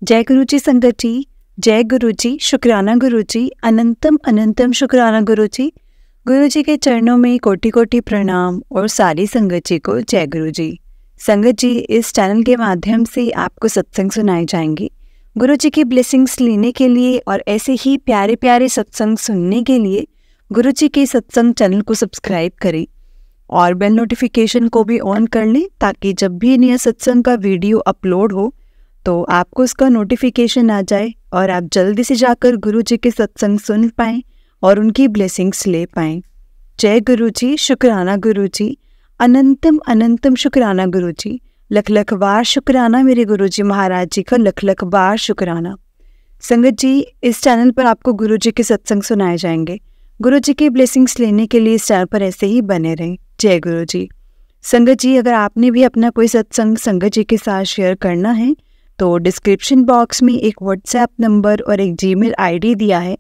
जय गुरु जी संगत जी, जय गुरु जी, शुक्राना गुरु जी, अनंतम अनंतम शुक्राना गुरु जी। गुरु जी के चरणों में कोटि कोटि प्रणाम और सारी संगत जी को जय गुरु जी। संगत जी, इस चैनल के माध्यम से आपको सत्संग सुनाए जाएंगे। गुरु जी की ब्लेसिंग्स लेने के लिए और ऐसे ही प्यारे प्यारे सत्संग सुनने के लिए गुरु जी के सत्संग चैनल को सब्सक्राइब करें और बेल नोटिफिकेशन को भी ऑन कर लें, ताकि जब भी नया सत्संग का वीडियो अपलोड हो तो आपको उसका नोटिफिकेशन आ जाए और आप जल्दी से जाकर गुरु जी के सत्संग सुन पाएं और उनकी ब्लेसिंग्स ले पाएं। जय गुरु जी, शुक्राना गुरु जी, अनंतम अनंतम शुक्राना गुरु जी। लख लख बार शुक्राना मेरे गुरु जी महाराज जी का, लख लख बार शुक्राना। संगत जी, इस चैनल पर आपको गुरु जी के सत्संग सुनाए जाएंगे। गुरु जी की ब्लेसिंग्स लेने के लिए इस चैनल पर ऐसे ही बने रहें। जय गुरु जी। संगत जी, अगर आपने भी अपना कोई सत्संग संगत जी के साथ शेयर करना है तो डिस्क्रिप्शन बॉक्स में एक व्हाट्सएप नंबर और एक जीमेल आईडी दिया है,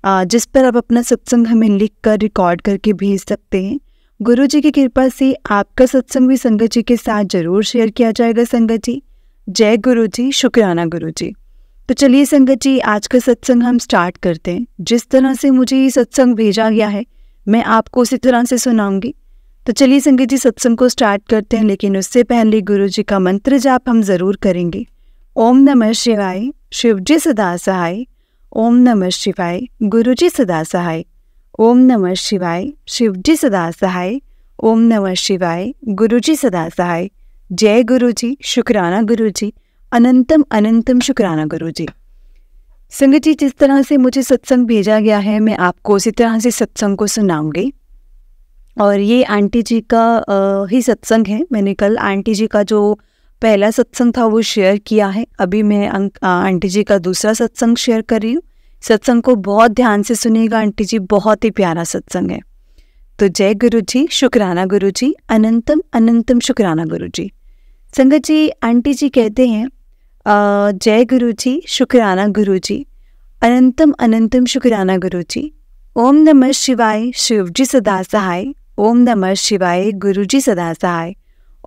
जिस पर आप अपना सत्संग हमें लिख कर रिकॉर्ड करके भेज सकते हैं। गुरु जी की कृपा से आपका सत्संग भी संगत जी के साथ जरूर शेयर किया जाएगा। संगत जी, जय गुरु जी, शुक्राना गुरु जी। तो चलिए संगत जी, आज का सत्संग हम स्टार्ट करते हैं। जिस तरह से मुझे ये सत्संग भेजा गया है मैं आपको उसी तरह से सुनाऊंगी। तो चलिए संगत जी, सत्संग को स्टार्ट करते हैं, लेकिन उससे पहले गुरु जी का मंत्र जाप हम जरूर करेंगे। ओम नमः शिवाय, शिव जी सदा सहाय। ओम नमः शिवाय, गुरु जी सदा सहाय। ओम नमः शिवाय, शिव जी सदा सहाय। ओम नमः शिवाय, गुरु जी सदा सहाय। जय गुरु जी, शुक्राना गुरु जी, अनंतम अनंतम शुक्राना गुरु जी। संगत जी, जिस तरह से मुझे सत्संग भेजा गया है मैं आपको उसी तरह से सत्संग को सुनाऊंगी। और ये आंटी जी का ही सत्संग है। मैंने कल आंटी जी का जो पहला सत्संग था वो शेयर किया है। अभी मैं आंटी जी का दूसरा सत्संग शेयर कर रही हूँ। सत्संग को बहुत ध्यान से सुनिएगा आंटी जी, बहुत ही प्यारा सत्संग है। तो जय गुरु जी, शुक्राना गुरु जी, अनंतम अनंतम शुक्राना गुरु जी। संगत जी, आंटी जी कहते हैं जय गुरु जी, शुक्राना गुरु जी, अनंतम अनंतम शुक्राना गुरु जी। ओम नमः शिवाय, शिव जी सदा सहाय। ओम नमः शिवाय, गुरु जी सदा सहाय।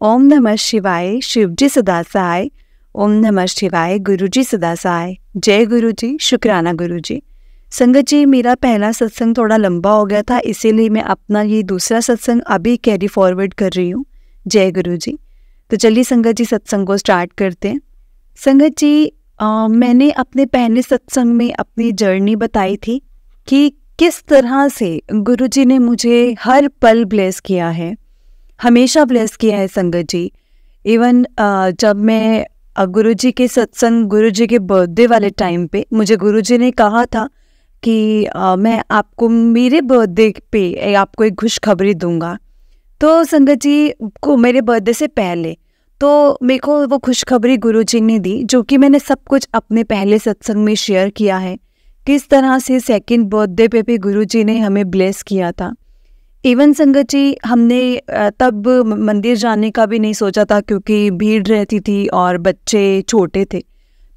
ओम नमः शिवाय, शिव जी सदा सहाय। ओम नमः शिवाय, गुरु जी सदा सहाय। जय गुरु जी, शुक्राना गुरु जी। संगत जी, मेरा पहला सत्संग थोड़ा लंबा हो गया था, इसीलिए मैं अपना ये दूसरा सत्संग अभी कैरी फॉरवर्ड कर रही हूँ। जय गुरु जी। तो चलिए संगत जी, सत्संग को स्टार्ट करते हैं। संगत जी, मैंने अपने पहले सत्संग में अपनी जर्नी बताई थी कि किस तरह से गुरु जी ने मुझे हर पल ब्लेस किया है, हमेशा ब्लेस किया है संगत जी। इवन जब मैं गुरु जी के सत्संग, गुरु जी के बर्थडे वाले टाइम पे मुझे गुरु जी ने कहा था कि मैं आपको मेरे बर्थडे पे आपको एक खुशखबरी दूंगा। तो संगत जी को मेरे बर्थडे से पहले तो मेरे को वो खुशखबरी गुरु जी ने दी, जो कि मैंने सब कुछ अपने पहले सत्संग में शेयर किया है। किस तरह से सेकंड बर्थडे पे भी गुरु जी ने हमें ब्लेस किया था। इवन संगत जी, हमने तब मंदिर जाने का भी नहीं सोचा था, क्योंकि भीड़ रहती थी और बच्चे छोटे थे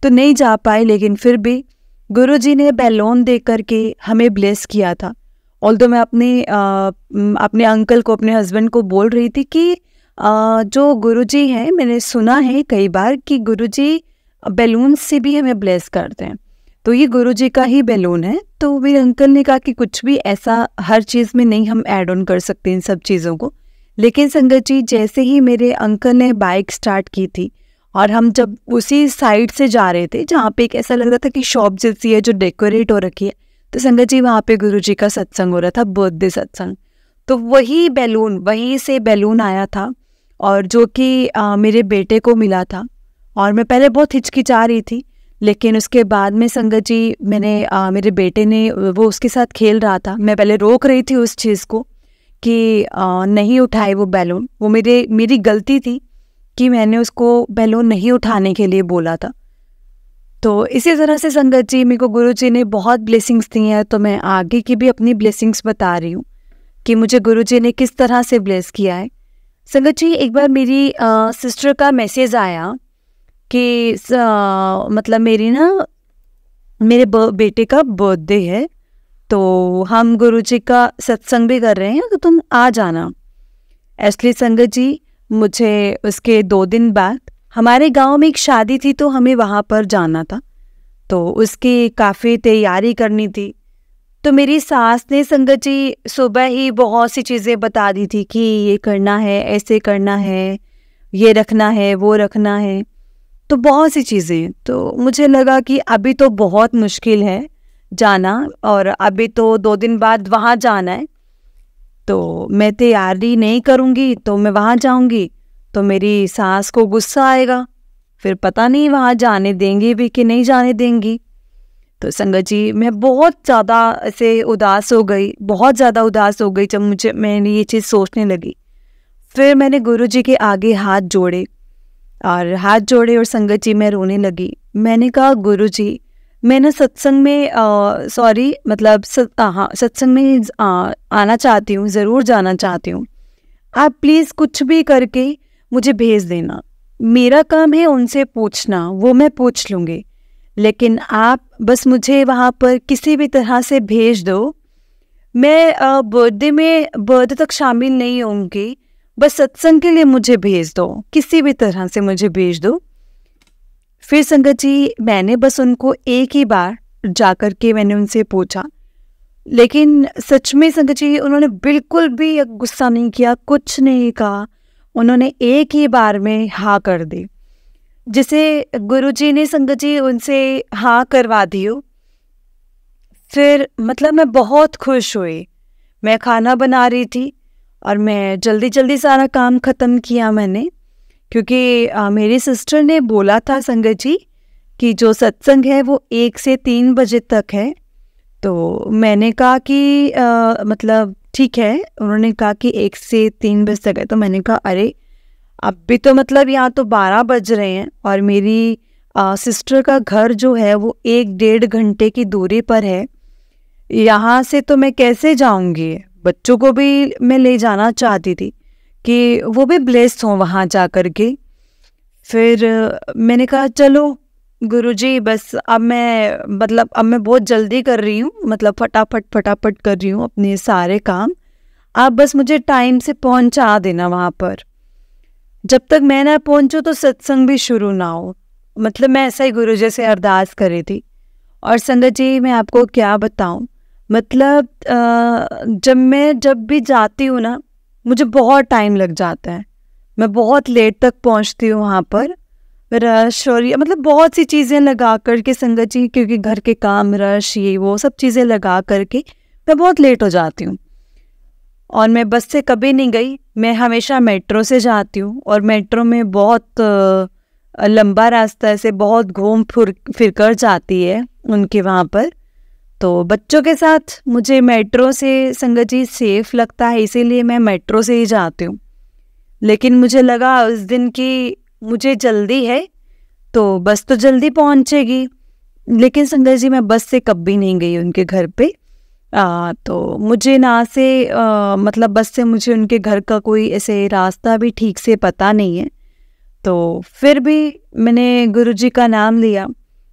तो नहीं जा पाए। लेकिन फिर भी गुरु जी ने बैलून दे करके हमें ब्लेस किया था। ऑल्दो मैं अपने अंकल को, अपने हस्बैंड को बोल रही थी कि जो गुरु जी हैं, मैंने सुना है कई बार कि गुरु जी बैलून से भी हमें ब्लेस करते हैं, तो ये गुरु जी का ही बैलून है। तो मेरे अंकल ने कहा कि कुछ भी ऐसा हर चीज़ में नहीं हम ऐड ऑन कर सकते इन सब चीज़ों को। लेकिन संगत जी, जैसे ही मेरे अंकल ने बाइक स्टार्ट की थी और हम जब उसी साइड से जा रहे थे जहाँ पे एक ऐसा लग रहा था कि शॉप जैसी है जो डेकोरेट हो रखी है, तो संगत जी वहाँ पे गुरु जी का सत्संग हो रहा था, बर्थडे सत्संग। तो वही बैलून, वहीं से बैलून आया था और जो कि मेरे बेटे को मिला था। और मैं पहले बहुत हिचकिचा रही थी, लेकिन उसके बाद में संगत जी मैंने मेरे बेटे ने, वो उसके साथ खेल रहा था, मैं पहले रोक रही थी उस चीज़ को कि नहीं उठाए वो बैलून। वो मेरी गलती थी कि मैंने उसको बैलून नहीं उठाने के लिए बोला था। तो इसी तरह से संगत जी, मेरे को गुरु जी ने बहुत ब्लेसिंग्स दी हैं। तो मैं आगे की भी अपनी ब्लेसिंग्स बता रही हूँ कि मुझे गुरु जी ने किस तरह से ब्लेस किया है। संगत जी, एक बार मेरी सिस्टर का मैसेज आया कि मतलब मेरे बेटे का बर्थडे है, तो हम गुरु जी का सत्संग भी कर रहे हैं, तो तुम आ जाना। इसलिए संगत जी, मुझे उसके 2 दिन बाद हमारे गांव में एक शादी थी तो हमें वहाँ पर जाना था, तो उसकी काफ़ी तैयारी करनी थी। तो मेरी सास ने संगत जी सुबह ही बहुत सी चीज़ें बता दी थी कि ये करना है, ऐसे करना है, ये रखना है, वो रखना है, तो बहुत सी चीज़ें। तो मुझे लगा कि अभी तो बहुत मुश्किल है जाना, और अभी तो 2 दिन बाद वहाँ जाना है, तो मैं तैयारी नहीं करूँगी तो मैं वहाँ जाऊँगी तो मेरी सास को गुस्सा आएगा, फिर पता नहीं वहाँ जाने देंगी भी कि नहीं जाने देंगी। तो संगत जी मैं बहुत ज़्यादा ऐसे उदास हो गई, बहुत ज़्यादा उदास हो गई जब मैंने ये चीज़ सोचने लगी। फिर मैंने गुरुजी के आगे हाथ जोड़े और संगत जी मैं रोने लगी। मैंने कहा गुरुजी, मैं ना सत्संग में सत्संग में आना चाहती हूँ, ज़रूर जाना चाहती हूँ। आप प्लीज़ कुछ भी करके मुझे भेज देना। मेरा काम है उनसे पूछना, वो मैं पूछ लूँगी, लेकिन आप बस मुझे वहाँ पर किसी भी तरह से भेज दो। मैं बर्थडे तक शामिल नहीं होंगी, बस सत्संग के लिए मुझे भेज दो, किसी भी तरह से मुझे भेज दो। फिर संगत जी मैंने बस उनको एक ही बार जाकर के मैंने उनसे पूछा, लेकिन सच में संगत जी उन्होंने बिल्कुल भी गुस्सा नहीं किया, कुछ नहीं कहा। उन्होंने एक ही बार में हाँ कर दी। जिसे गुरुजी ने संगत जी उनसे हाँ करवा दी हो, फिर मतलब मैं बहुत खुश हुई। मैं खाना बना रही थी और मैं जल्दी जल्दी सारा काम ख़त्म किया मैंने, क्योंकि मेरी सिस्टर ने बोला था संगत जी कि जो सत्संग है वो 1 से 3 बजे तक है। तो मैंने कहा कि मतलब ठीक है, उन्होंने कहा कि 1 से 3 बजे तक है। तो मैंने कहा अरे अब भी तो मतलब यहाँ तो 12 बज रहे हैं और मेरी सिस्टर का घर जो है वो 1-1.5 घंटे की दूरी पर है। यहाँ से तो मैं कैसे जाऊँगी? बच्चों को भी मैं ले जाना चाहती थी कि वो भी ब्लेस्ड हों वहाँ जा कर के। फिर मैंने कहा चलो गुरुजी, बस अब मैं बहुत जल्दी कर रही हूँ, मतलब फटाफट कर रही हूँ अपने सारे काम, आप बस मुझे टाइम से पहुँचा देना वहाँ पर। जब तक मैं ना पहुँचूँ तो सत्संग भी शुरू ना हो, मतलब मैं ऐसा ही गुरुजी से अरदास कर रही थी। और संगत जी मैं आपको क्या बताऊँ, मतलब जब भी जाती हूँ ना मुझे बहुत टाइम लग जाता है, मैं बहुत लेट तक पहुँचती हूँ वहाँ पर। रश और मतलब बहुत सी चीज़ें लगा करके संगत जी, क्योंकि घर के काम, रश, ये वो सब चीज़ें लगा करके मैं बहुत लेट हो जाती हूँ। और मैं बस से कभी नहीं गई, मैं हमेशा मेट्रो से जाती हूँ, और मेट्रो में बहुत लंबा रास्ता ऐसे बहुत घूम फिर कर जाती है उनके वहाँ पर। तो बच्चों के साथ मुझे मेट्रो से संगत जी सेफ लगता है, इसीलिए मैं मेट्रो से ही जाती हूँ। लेकिन मुझे लगा उस दिन कि मुझे जल्दी है तो बस तो जल्दी पहुँचेगी, लेकिन संगत जी मैं बस से कभी नहीं गई उनके घर पे। तो मुझे ना से मतलब बस से मुझे उनके घर का कोई ऐसे रास्ता भी ठीक से पता नहीं है। तो फिर भी मैंने गुरुजी का नाम लिया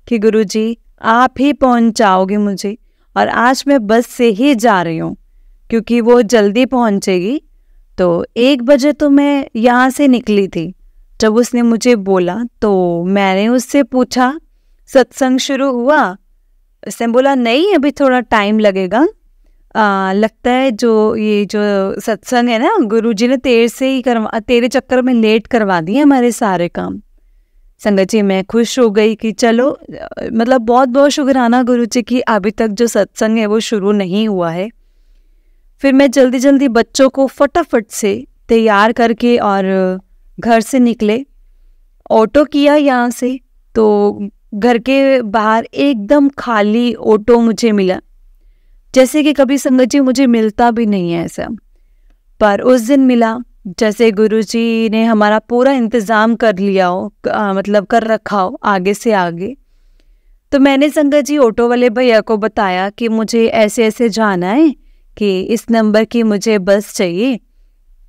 कि गुरुजी आप ही पहुंचाओगे मुझे, और आज मैं बस से ही जा रही हूँ क्योंकि वो जल्दी पहुंचेगी। तो 1 बजे तो मैं यहाँ से निकली थी। जब उसने मुझे बोला तो मैंने उससे पूछा सत्संग शुरू हुआ? उसने बोला नहीं, अभी थोड़ा टाइम लगेगा। लगता है जो सत्संग है ना, गुरुजी ने तेरे चक्कर में लेट करवा दिए हमारे सारे काम। संगत जी मैं खुश हो गई कि चलो मतलब बहुत बहुत शुक्राना गुरुजी की अभी तक जो सत्संग है वो शुरू नहीं हुआ है। फिर मैं जल्दी जल्दी बच्चों को फटाफट से तैयार करके और घर से निकले। ऑटो किया यहाँ से, तो घर के बाहर एकदम खाली ऑटो मुझे मिला, जैसे कि कभी संगत जी मुझे मिलता भी नहीं है ऐसा, पर उस दिन मिला जैसे गुरुजी ने हमारा पूरा इंतज़ाम कर लिया हो, मतलब कर रखा हो आगे से आगे। तो मैंने संगत जी ऑटो वाले भैया को बताया कि मुझे ऐसे ऐसे जाना है, कि इस नंबर की मुझे बस चाहिए,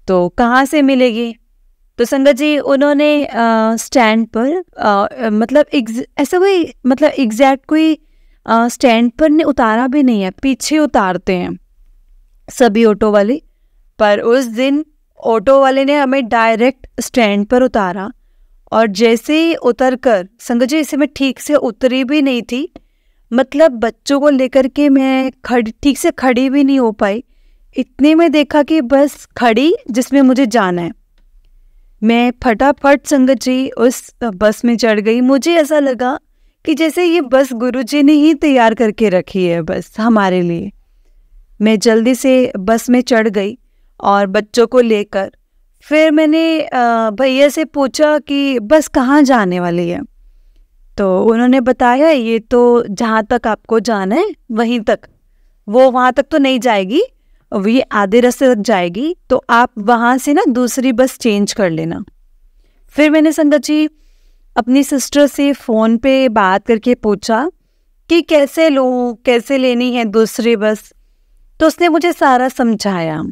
तो कहाँ से मिलेगी? तो संगत जी उन्होंने स्टैंड पर मतलब ऐसा कोई मतलब एग्जैक्ट कोई स्टैंड पर ने उतारा भी नहीं है, पीछे उतारते हैं सभी ऑटो वाले। पर उस दिन ऑटो वाले ने हमें डायरेक्ट स्टैंड पर उतारा और जैसे ही उतर कर संगत जी, इसे मैं ठीक से उतरी भी नहीं थी, मतलब बच्चों को लेकर के मैं ठीक से खड़ी भी नहीं हो पाई। इतने में देखा कि बस खड़ी जिसमें मुझे जाना है। मैं फटाफट संगत जी उस बस में चढ़ गई। मुझे ऐसा लगा कि जैसे ये बस गुरुजी ने ही तैयार करके रखी है बस हमारे लिए। मैं जल्दी से बस में चढ़ गई और बच्चों को लेकर फिर मैंने भैया से पूछा कि बस कहाँ जाने वाली है। तो उन्होंने बताया ये तो जहाँ तक आपको जाना है वहीं तक, वो वहाँ तक तो नहीं जाएगी, ये आधे रास्ते तक जाएगी, तो आप वहाँ से ना दूसरी बस चेंज कर लेना। फिर मैंने संगत जी अपनी सिस्टर से फ़ोन पे बात करके पूछा कि कैसे लूँ, कैसे लेनी है दूसरी बस। तो उसने मुझे सारा समझाया।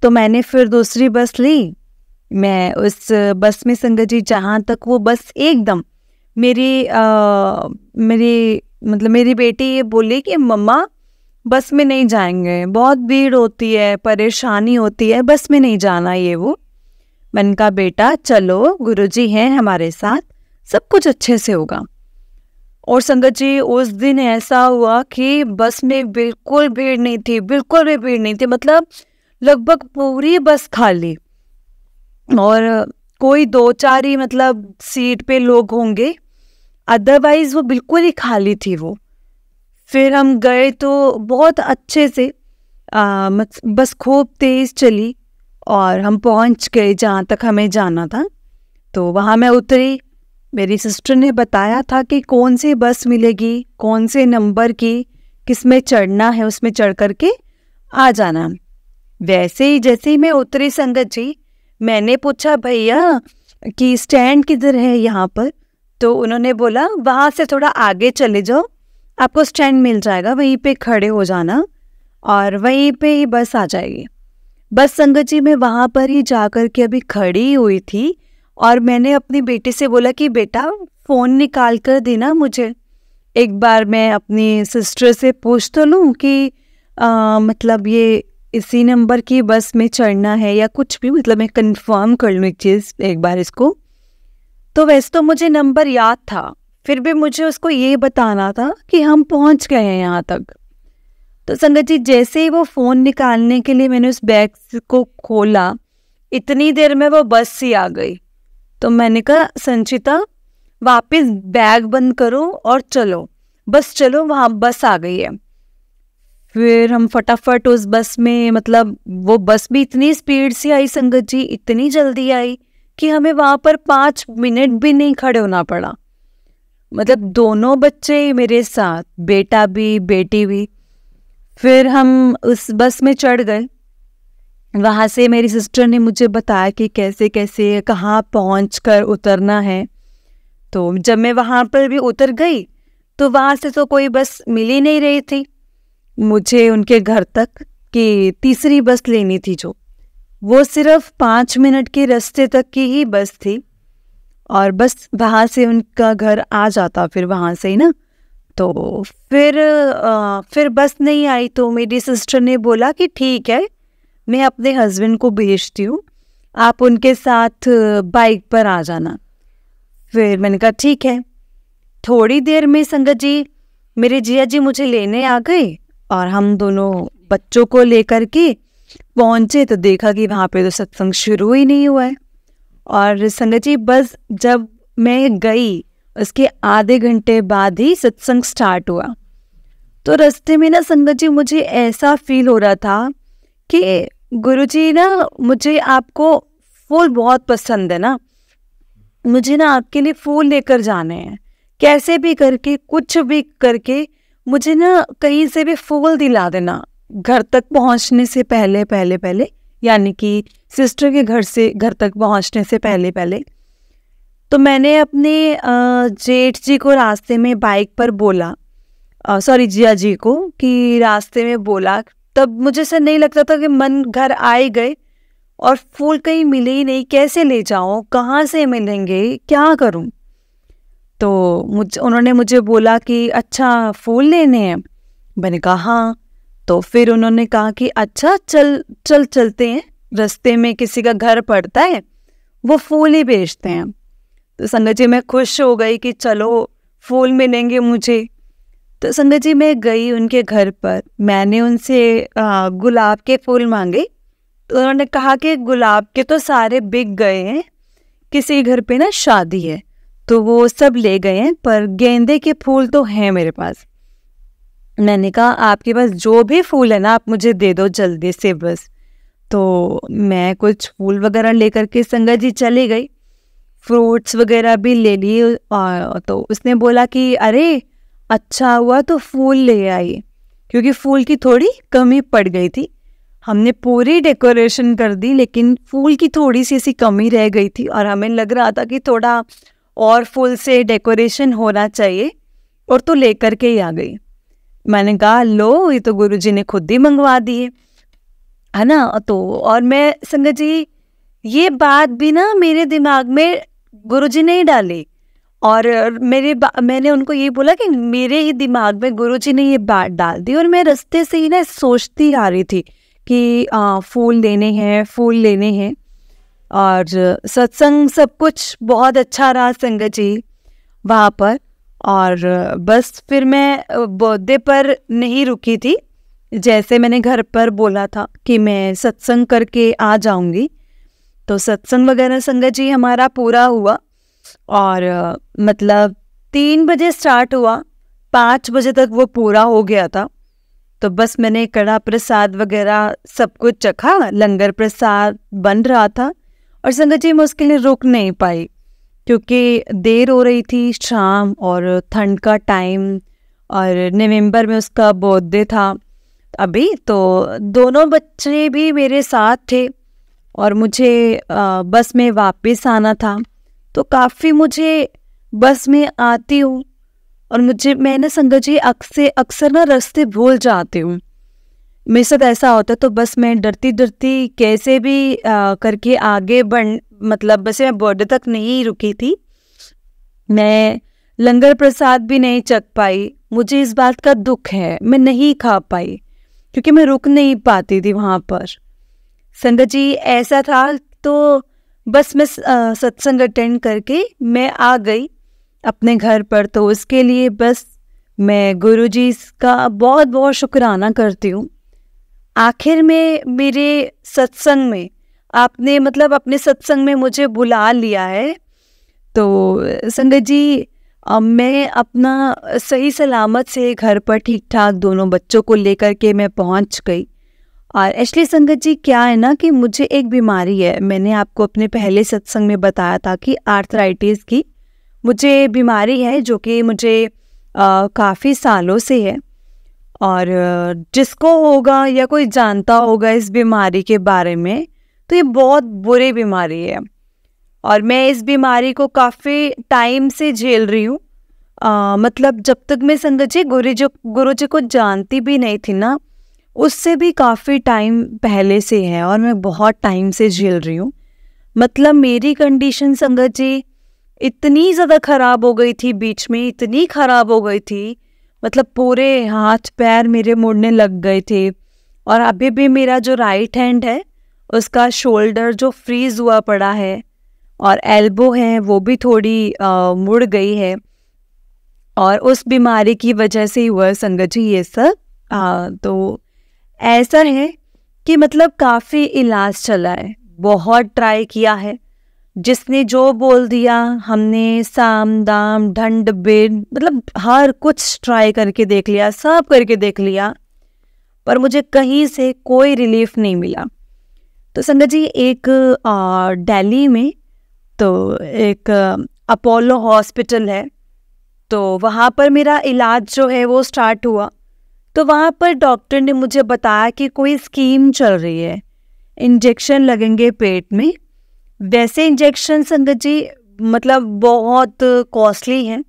तो मैंने फिर दूसरी बस ली। मैं उस बस में संगत जी जहाँ तक वो बस एकदम मेरी बेटी ये बोली कि मम्मा बस में नहीं जाएंगे, बहुत भीड़ होती है, परेशानी होती है, बस में नहीं जाना ये वो। मैंने कहा बेटा चलो, गुरुजी हैं हमारे साथ, सब कुछ अच्छे से होगा। और संगत जी उस दिन ऐसा हुआ कि बस में बिल्कुल भीड़ नहीं थी, बिल्कुल भी भीड़ नहीं थी, मतलब लगभग पूरी बस खाली, और कोई 2-4 ही मतलब सीट पे लोग होंगे, अदरवाइज वो बिल्कुल ही खाली थी वो। फिर हम गए तो बहुत अच्छे से बस खूब तेज चली और हम पहुंच गए जहाँ तक हमें जाना था। तो वहाँ मैं उतरी। मेरी सिस्टर ने बताया था कि कौन सी बस मिलेगी, कौन से नंबर की, किस में चढ़ना है, उसमें चढ़ करके आ जाना। वैसे ही जैसे ही मैं उतरी संगत जी, मैंने पूछा भैया कि स्टैंड किधर है यहाँ पर। तो उन्होंने बोला वहाँ से थोड़ा आगे चले जाओ, आपको स्टैंड मिल जाएगा, वहीं पे खड़े हो जाना और वहीं पे ही बस आ जाएगी। बस संगत जी मैं वहाँ पर ही जा कर के अभी खड़ी हुई थी और मैंने अपनी बेटी से बोला कि बेटा फ़ोन निकाल कर देना मुझे, एक बार मैं अपनी सिस्टर से पूछ तो लूँ कि मतलब ये इसी नंबर की बस में चढ़ना है या कुछ भी, मतलब मैं कंफर्म कर लूँ एक चीज़ एक बार इसको। तो वैसे तो मुझे नंबर याद था, फिर भी मुझे उसको ये बताना था कि हम पहुंच गए हैं यहाँ तक। तो संगत जी जैसे ही वो फ़ोन निकालने के लिए मैंने उस बैग को खोला, इतनी देर में वो बस ही आ गई। तो मैंने कहा संचिता वापस बैग बंद करो और चलो, बस चलो, वहाँ बस आ गई है। फिर हम फटाफट उस बस में, मतलब वो बस भी इतनी स्पीड से आई संगत जी, इतनी जल्दी आई कि हमें वहाँ पर 5 मिनट भी नहीं खड़े होना पड़ा। मतलब दोनों बच्चे मेरे साथ, बेटा भी बेटी भी। फिर हम उस बस में चढ़ गए। वहाँ से मेरी सिस्टर ने मुझे बताया कि कैसे कैसे कहाँ पहुँचकर उतरना है। तो जब मैं वहाँ पर भी उतर गई तो वहाँ से तो कोई बस मिल ही नहीं रही थी मुझे उनके घर तक, कि तीसरी बस लेनी थी जो, वो सिर्फ 5 मिनट के रास्ते तक की ही बस थी और बस वहाँ से उनका घर आ जाता फिर वहाँ से ही ना। तो फिर बस नहीं आई तो मेरी सिस्टर ने बोला कि ठीक है, मैं अपने हस्बैंड को भेजती हूँ, आप उनके साथ बाइक पर आ जाना। फिर मैंने कहा ठीक है। थोड़ी देर में संगत जी मेरे जिया जी मुझे लेने आ गए और हम दोनों बच्चों को लेकर के पहुँचे तो देखा कि वहाँ पे तो सत्संग शुरू ही नहीं हुआ है। और संगत जी बस जब मैं गई उसके आधे घंटे बाद ही सत्संग स्टार्ट हुआ। तो रास्ते में ना संगत जी मुझे ऐसा फील हो रहा था कि गुरुजी ना, मुझे आपको फूल बहुत पसंद है ना, मुझे ना आपके लिए फूल लेकर जाने हैं, कैसे भी करके कुछ भी करके मुझे ना कहीं से भी फूल दिला देना घर तक पहुंचने से पहले पहले, यानी कि सिस्टर के घर तक पहुंचने से पहले। तो मैंने अपने जेठ जी को रास्ते में बाइक पर बोला, जिया जी को कि रास्ते में बोला, तब मुझे से नहीं लगता था कि मन घर आए गए और फूल कहीं मिले ही नहीं, कैसे ले जाऊं, कहाँ से मिलेंगे, क्या करूं। तो उन्होंने मुझे बोला कि अच्छा फूल लेने हैं। मैंने कहा हाँ। तो फिर उन्होंने कहा कि अच्छा चलते हैं, रास्ते में किसी का घर पड़ता है, वो फूल ही बेचते हैं। तो संगत जी मैं खुश हो गई कि चलो फूल मिलेंगे मुझे। तो संगत जी मैं गई उनके घर पर, मैंने उनसे गुलाब के फूल मांगे। तो उन्होंने कहा कि गुलाब के तो सारे बिक गए हैं, किसी घर पे ना शादी है तो वो सब ले गए हैं, पर गेंदे के फूल तो हैं मेरे पास। मैंने कहा आपके पास जो भी फूल है ना आप मुझे दे दो जल्दी से बस। तो मैं कुछ फूल वगैरह लेकर के संगत जी चली गई, फ्रूट्स वगैरह भी ले लिए। तो उसने बोला कि अरे अच्छा हुआ तो फूल ले आई, क्योंकि फूल की थोड़ी कमी पड़ गई थी। हमने पूरी डेकोरेशन कर दी लेकिन फूल की थोड़ी सी ऐसी कमी रह गई थी और हमें लग रहा था कि थोड़ा और फूल से डेकोरेशन होना चाहिए, और तो लेकर के ही आ गई। मैंने कहा लो ये तो गुरुजी ने खुद ही मंगवा दिए, है ना। तो और मैं संगत जी ये बात भी ना मेरे दिमाग में गुरुजी ने ही डाली, और मैंने उनको ये बोला कि मेरे ही दिमाग में गुरुजी ने ये बात डाल दी। और मैं रास्ते से ही ना सोचती आ रही थी कि फूल लेने हैं, फूल लेने हैं। और सत्संग सब कुछ बहुत अच्छा रहा संगत जी वहाँ पर। और बस फिर मैं बर्थडे पर नहीं रुकी थी, जैसे मैंने घर पर बोला था कि मैं सत्संग करके आ जाऊंगी। तो सत्संग वगैरह संगत जी हमारा पूरा हुआ, और मतलब 3 बजे स्टार्ट हुआ, 5 बजे तक वो पूरा हो गया था। तो बस मैंने कड़ा प्रसाद वगैरह सब कुछ चखा, लंगर प्रसाद बन रहा था। और संगत जी मैं उसके लिए रुक नहीं पाई क्योंकि देर हो रही थी, शाम और ठंड का टाइम, और नवंबर में उसका बर्थडे था अभी। तो दोनों बच्चे भी मेरे साथ थे और मुझे बस में वापस आना था। तो काफ़ी मुझे बस में आती हूँ और मैंने संगत जी अक्सर ना रास्ते भूल जाती हूँ, मेरे साथ ऐसा होता है। तो बस मैं डरती डरती कैसे भी करके आगे मतलब बस मैं बॉर्डर तक नहीं रुकी थी। मैं लंगर प्रसाद भी नहीं चख पाई, मुझे इस बात का दुख है, मैं नहीं खा पाई क्योंकि मैं रुक नहीं पाती थी वहाँ पर। संगत जी ऐसा था। तो बस मैं सत्संग अटेंड करके मैं आ गई अपने घर पर। तो उसके लिए बस मैं गुरुजी का बहुत बहुत शुक्राना करती हूँ। आखिर में मेरे सत्संग में आपने मतलब अपने सत्संग में मुझे बुला लिया है। तो संगत जी मैं अपना सही सलामत से घर पर ठीक ठाक दोनों बच्चों को लेकर के मैं पहुंच गई। और एक्चुअली संगत जी क्या है ना कि मुझे एक बीमारी है, मैंने आपको अपने पहले सत्संग में बताया था कि आर्थराइटिस की मुझे बीमारी है, जो कि मुझे काफ़ी सालों से है। और जिसको होगा या कोई जानता होगा इस बीमारी के बारे में, तो ये बहुत बुरी बीमारी है और मैं इस बीमारी को काफ़ी टाइम से झेल रही हूँ। मतलब जब तक मैं संगत जी गुरुजी को जानती भी नहीं थी ना, उससे भी काफ़ी टाइम पहले से है और मैं बहुत टाइम से झेल रही हूँ। मतलब मेरी कंडीशन संगत जी इतनी ज़्यादा ख़राब हो गई थी, बीच में इतनी ख़राब हो गई थी, मतलब पूरे हाथ पैर मेरे मुड़ने लग गए थे। और अभी भी मेरा जो राइट हैंड है उसका शोल्डर जो फ्रीज हुआ पड़ा है, और एल्बो है वो भी थोड़ी मुड़ गई है। और उस बीमारी की वजह से ही हुआ संगत जी ये सब। तो ऐसा है कि मतलब काफ़ी इलाज चला है, बहुत ट्राई किया है, जिसने जो बोल दिया हमने साम दाम ढंड बेद मतलब हर कुछ ट्राई करके देख लिया, सब करके देख लिया, पर मुझे कहीं से कोई रिलीफ नहीं मिला। तो संगत जी एक दिल्ली में तो एक अपोलो हॉस्पिटल है, तो वहाँ पर मेरा इलाज जो है वो स्टार्ट हुआ। तो वहाँ पर डॉक्टर ने मुझे बताया कि कोई स्कीम चल रही है, इंजेक्शन लगेंगे पेट में। वैसे इंजेक्शन संगत जी मतलब बहुत कॉस्टली हैं,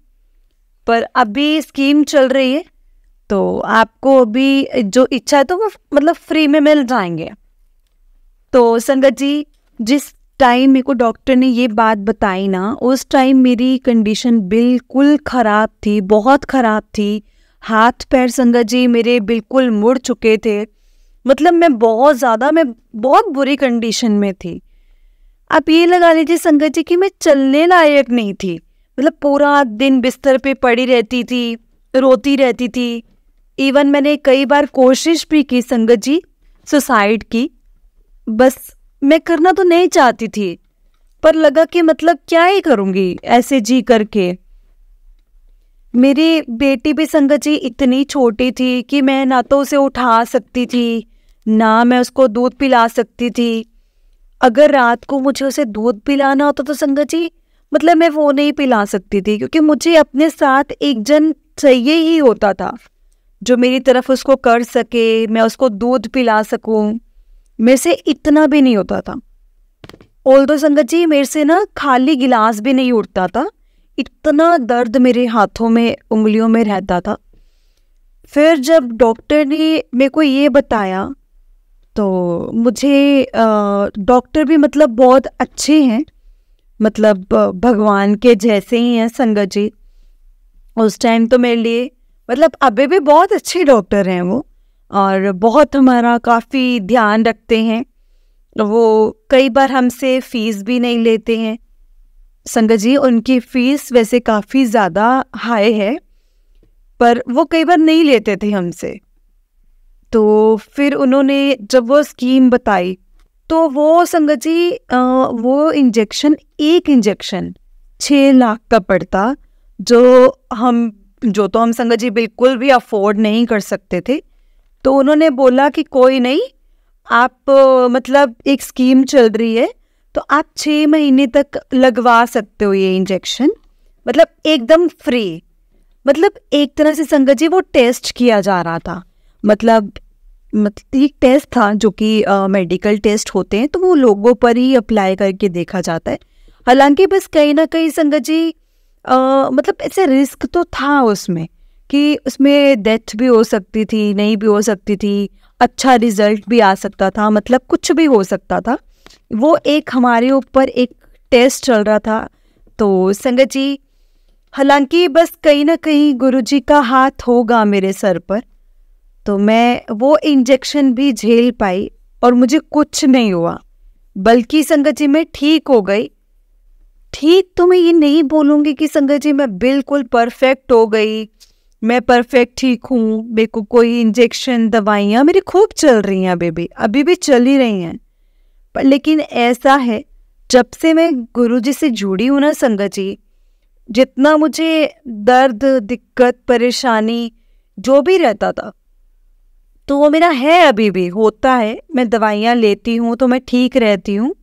पर अभी स्कीम चल रही है तो आपको अभी जो इच्छा है तो वो मतलब फ्री में मिल जाएंगे। तो संगत जी जिस टाइम मेरे को डॉक्टर ने ये बात बताई ना, उस टाइम मेरी कंडीशन बिल्कुल ख़राब थी, बहुत ख़राब थी। हाथ पैर संगत जी मेरे बिल्कुल मुड़ चुके थे, मतलब मैं बहुत बुरी कंडीशन में थी। आप ये लगा लीजिए संगत जी कि मैं चलने लायक नहीं थी। मतलब पूरा दिन बिस्तर पे पड़ी रहती थी, रोती रहती थी। इवन मैंने कई बार कोशिश भी की संगत जी सुसाइड की, बस मैं करना तो नहीं चाहती थी, पर लगा कि मतलब क्या ही करूँगी ऐसे जी करके। मेरी बेटी भी संगत जी इतनी छोटी थी कि मैं ना तो उसे उठा सकती थी, ना मैं उसको दूध पिला सकती थी। अगर रात को मुझे उसे दूध पिलाना होता तो संगत जी मतलब मैं वो नहीं पिला सकती थी, क्योंकि मुझे अपने साथ एक जन चाहिए ही होता था जो मेरी तरफ उसको कर सके, मैं उसको दूध पिला सकूं। मेरे से इतना भी नहीं होता था। ऑल्दो संगत जी मेरे से ना खाली गिलास भी नहीं उठता था, इतना दर्द मेरे हाथों में उंगलियों में रहता था। फिर जब डॉक्टर ने मेरे को ये बताया तो मुझे डॉक्टर भी मतलब बहुत अच्छे हैं, मतलब भगवान के जैसे ही हैं संगत जी। उस टाइम तो मेरे लिए मतलब अभी भी बहुत अच्छे डॉक्टर हैं वो, और बहुत हमारा काफ़ी ध्यान रखते हैं। वो कई बार हमसे फीस भी नहीं लेते हैं संगत जी। उनकी फीस वैसे काफ़ी ज़्यादा हाई है, पर वो कई बार नहीं लेते थे हमसे। तो फिर उन्होंने जब वो स्कीम बताई तो वो संगत जी वो इंजेक्शन, एक इंजेक्शन 6 लाख का पड़ता, जो तो हम संगत जी बिल्कुल भी अफोर्ड नहीं कर सकते थे। तो उन्होंने बोला कि कोई नहीं, आप मतलब एक स्कीम चल रही है तो आप 6 महीने तक लगवा सकते हो ये इंजेक्शन, मतलब एकदम फ्री। मतलब एक तरह से संगत जी वो टेस्ट किया जा रहा था, मतलब एक टेस्ट था जो कि मेडिकल टेस्ट होते हैं तो वो लोगों पर ही अप्लाई करके देखा जाता है। हालांकि बस कहीं ना कहीं संगत जी मतलब ऐसे रिस्क तो था उसमें कि उसमें डेथ भी हो सकती थी, नहीं भी हो सकती थी, अच्छा रिजल्ट भी आ सकता था, मतलब कुछ भी हो सकता था। वो एक हमारे ऊपर एक टेस्ट चल रहा था। तो संगत जी हालांकि बस कहीं ना कहीं गुरुजी का हाथ होगा मेरे सर पर, तो मैं वो इंजेक्शन भी झेल पाई और मुझे कुछ नहीं हुआ, बल्कि संगत जी मैं ठीक हो गई। ठीक तो मैं ये नहीं बोलूँगी कि संगत जी मैं बिल्कुल परफेक्ट हो गई, मैं परफेक्ट ठीक हूँ, मेरे को कोई इंजेक्शन दवाइयाँ मेरी खूब चल रही हैं, अभी भी चल ही रही हैं। पर लेकिन ऐसा है, जब से मैं गुरुजी से जुड़ी हूँ ना संगत जी, जितना मुझे दर्द, दिक्कत, परेशानी जो भी रहता था तो वो मेरा है, अभी भी होता है। मैं दवाइयाँ लेती हूँ तो मैं ठीक रहती हूँ,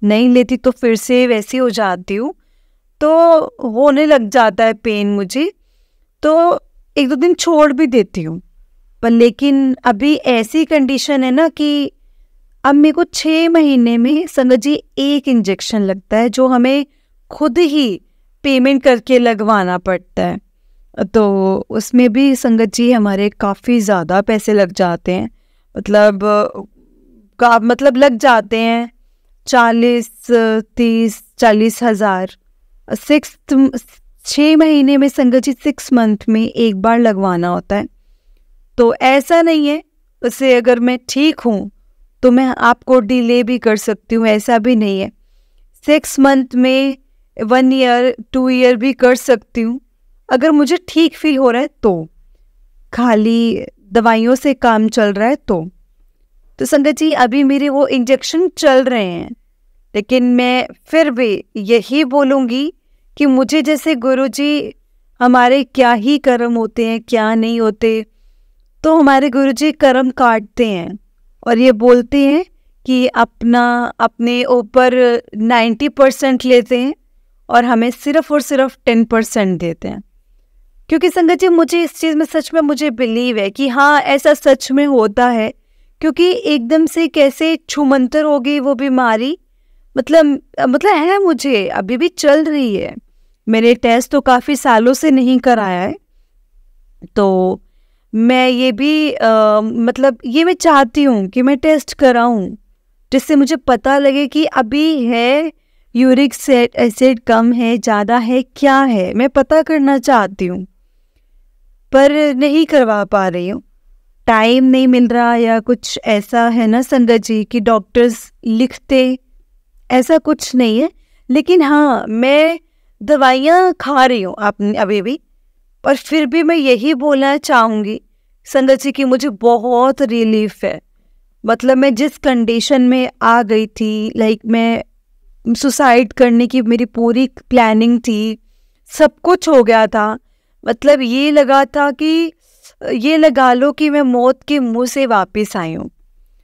नहीं लेती तो फिर से वैसी हो जाती हूँ, तो होने लग जाता है पेन मुझे, तो 1-2 दिन छोड़ भी देती हूँ। पर लेकिन अभी ऐसी कंडीशन है ना कि अब मेरे को 6 महीने में संगत जी एक इंजेक्शन लगता है जो हमें खुद ही पेमेंट करके लगवाना पड़ता है। तो उसमें भी संगत जी हमारे काफ़ी ज़्यादा पैसे लग जाते हैं, मतलब लग जाते हैं 40-30-40 हज़ार। 6 महीने में संगत जी 6 मंथ में एक बार लगवाना होता है। तो ऐसा नहीं है उसे अगर मैं ठीक हूँ तो मैं आपको डिले भी कर सकती हूँ, ऐसा भी नहीं है। 6 मंथ में 1 ईयर 2 ईयर भी कर सकती हूँ अगर मुझे ठीक फील हो रहा है तो, खाली दवाइयों से काम चल रहा है तो संगत जी अभी मेरे वो इंजेक्शन चल रहे हैं। लेकिन मैं फिर भी यही बोलूँगी कि मुझे जैसे गुरुजी, हमारे क्या ही कर्म होते हैं क्या नहीं होते, तो हमारे गुरुजी कर्म काटते हैं और ये बोलते हैं कि अपने ऊपर 90% लेते हैं और हमें सिर्फ और सिर्फ 10% देते हैं। क्योंकि संगत जी मुझे इस चीज़ में सच में मुझे बिलीव है कि हाँ ऐसा सच में होता है, क्योंकि एकदम से कैसे छूमंतर हो गई वो बीमारी, मतलब है, मुझे अभी भी चल रही है। मेरे टेस्ट तो काफ़ी सालों से नहीं कराया है, तो मैं ये भी मतलब ये मैं चाहती हूँ कि मैं टेस्ट कराऊँ जिससे मुझे पता लगे कि अभी है यूरिक एसिड कम है, ज़्यादा है, क्या है, मैं पता करना चाहती हूँ पर नहीं करवा पा रही हूँ। टाइम नहीं मिल रहा या कुछ ऐसा है ना संगत जी कि डॉक्टर्स लिखते ऐसा कुछ नहीं है, लेकिन हाँ मैं दवाइयाँ खा रही हूँ अपनी अभी भी। पर फिर भी मैं यही बोलना चाहूँगी संगत जी कि मुझे बहुत रिलीफ है। मतलब मैं जिस कंडीशन में आ गई थी, लाइक मैं सुसाइड करने की मेरी पूरी प्लानिंग थी, सब कुछ हो गया था। मतलब ये लगा था कि ये लगा लो कि मैं मौत के मुंह से वापस आई हूँ।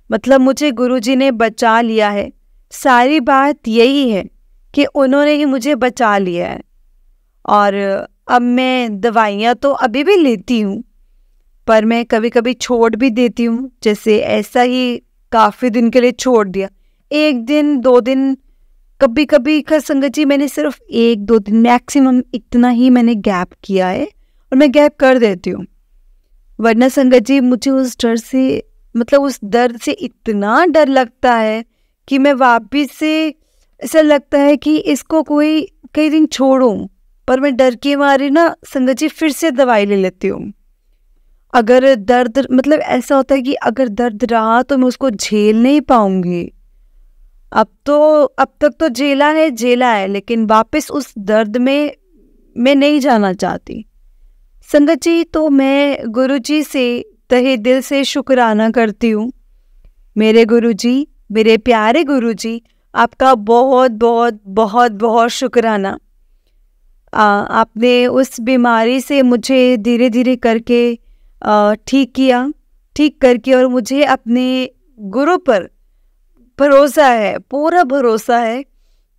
मतलब मुझे गुरुजी ने बचा लिया है। सारी बात यही है कि उन्होंने ही मुझे बचा लिया है। और अब मैं दवाइयाँ तो अभी भी लेती हूँ, पर मैं कभी कभी छोड़ भी देती हूँ। जैसे ऐसा ही काफ़ी दिन के लिए छोड़ दिया, 1 दिन 2 दिन, कभी कभी का संगत जी मैंने सिर्फ 1 2 दिन मैक्सिमम इतना ही मैंने गैप किया है, और मैं गैप कर देती हूँ। वरना संगत जी मुझे उस डर से, मतलब उस दर्द से इतना डर लगता है कि मैं वापिस से, ऐसा लगता है कि इसको कोई कई दिन छोड़ूं, पर मैं डर के मारे ना संगत जी फिर से दवाई ले लेती हूँ। अगर दर्द, मतलब ऐसा होता है कि अगर दर्द रहा तो मैं उसको झेल नहीं पाऊंगी। अब तक तो झेला है, लेकिन वापस उस दर्द में मैं नहीं जाना चाहती। संगत जी तो मैं गुरुजी से तहे दिल से शुक्राना करती हूँ। मेरे गुरुजी, मेरे प्यारे गुरुजी, आपका बहुत बहुत बहुत बहुत शुक्राना। आपने उस बीमारी से मुझे धीरे धीरे करके ठीक करके, और मुझे अपने गुरु पर भरोसा है, पूरा भरोसा है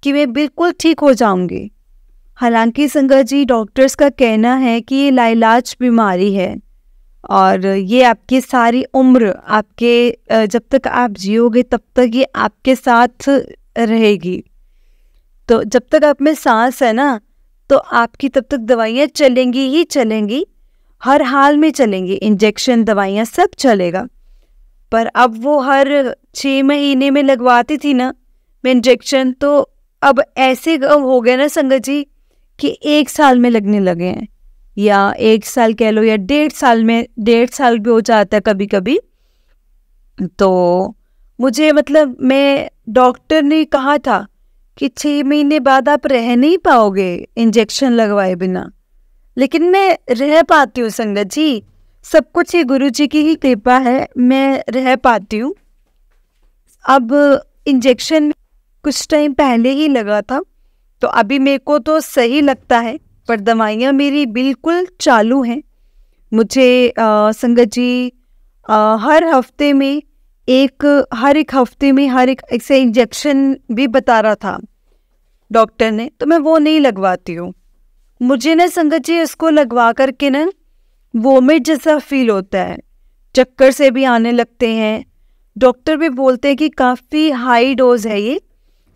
कि मैं बिल्कुल ठीक हो जाऊंगी। हालांकि संगत जी डॉक्टर्स का कहना है कि ये लाइलाज बीमारी है, और ये आपकी सारी उम्र, आपके जब तक आप जियोगे तब तक ये आपके साथ रहेगी। तो जब तक आप में सांस है ना, तो आपकी तब तक दवाइयाँ चलेंगी ही चलेंगी, हर हाल में चलेंगी। इंजेक्शन, दवाइयाँ सब चलेगा। पर अब वो हर 6 महीने में लगवाती थी ना मैं इंजेक्शन, तो अब ऐसे हो गए ना संगत जी कि 1 साल में लगने लगे हैं, या 1 साल कह लो, या 1.5 साल में, 1.5 साल भी हो जाता है कभी कभी। तो मुझे, मतलब मैं, डॉक्टर ने कहा था कि 6 महीने बाद आप रह नहीं पाओगे इंजेक्शन लगवाए बिना, लेकिन मैं रह पाती हूँ संगत जी। सब कुछ ये गुरुजी की ही कृपा है, मैं रह पाती हूँ। अब इंजेक्शन कुछ टाइम पहले ही लगा था, तो अभी मेरे को तो सही लगता है, पर दवाइयाँ मेरी बिल्कुल चालू हैं। मुझे संगत जी हर हफ्ते में हर एक हफ्ते में हर एक ऐसे इंजेक्शन भी बता रहा था डॉक्टर ने, तो मैं वो नहीं लगवाती हूँ। मुझे ना संगत जी इसको लगवा करके ना वोमिट जैसा फील होता है, चक्कर से भी आने लगते हैं। डॉक्टर भी बोलते हैं कि काफ़ी हाई डोज है ये,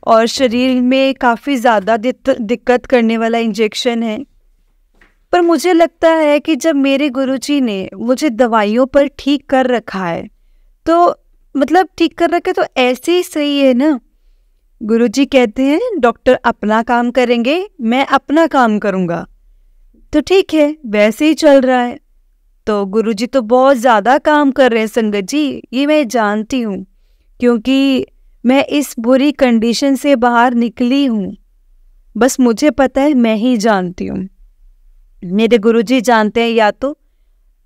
और शरीर में काफ़ी ज़्यादा दिक्कत करने वाला इंजेक्शन है। पर मुझे लगता है कि जब मेरे गुरुजी ने मुझे दवाइयों पर ठीक कर रखा है, तो मतलब ठीक कर रखे तो ऐसे ही सही है ना। गुरुजी कहते हैं डॉक्टर अपना काम करेंगे, मैं अपना काम करूँगा, तो ठीक है, वैसे ही चल रहा है। तो गुरुजी तो बहुत ज़्यादा काम कर रहे हैं संगत जी, ये मैं जानती हूँ, क्योंकि मैं इस बुरी कंडीशन से बाहर निकली हूँ। बस मुझे पता है, मैं ही जानती हूँ, मेरे गुरुजी जानते हैं या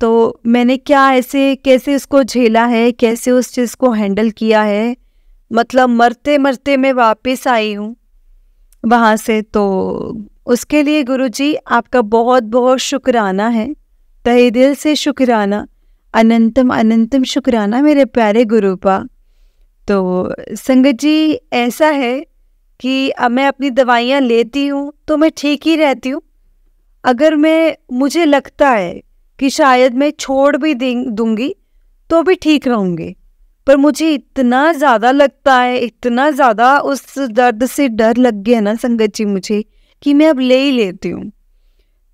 तो मैंने क्या ऐसे कैसे उसको झेला है, कैसे उस चीज़ को हैंडल किया है। मतलब मरते मरते मैं वापस आई हूँ वहाँ से। तो उसके लिए गुरुजी आपका बहुत बहुत शुक्राना है, तहे दिल से शुक्राना, अनंतम अनंतम शुक्राना मेरे प्यारे गुरुपा। तो संगत जी ऐसा है कि अब मैं अपनी दवाइयाँ लेती हूँ तो मैं ठीक ही रहती हूँ। अगर मुझे लगता है कि शायद मैं छोड़ भी दूंगी तो भी ठीक रहूँगी, पर मुझे इतना ज़्यादा लगता है, इतना ज़्यादा उस दर्द से डर लग गया ना संगत जी मुझे, कि मैं अब ले ही लेती हूँ।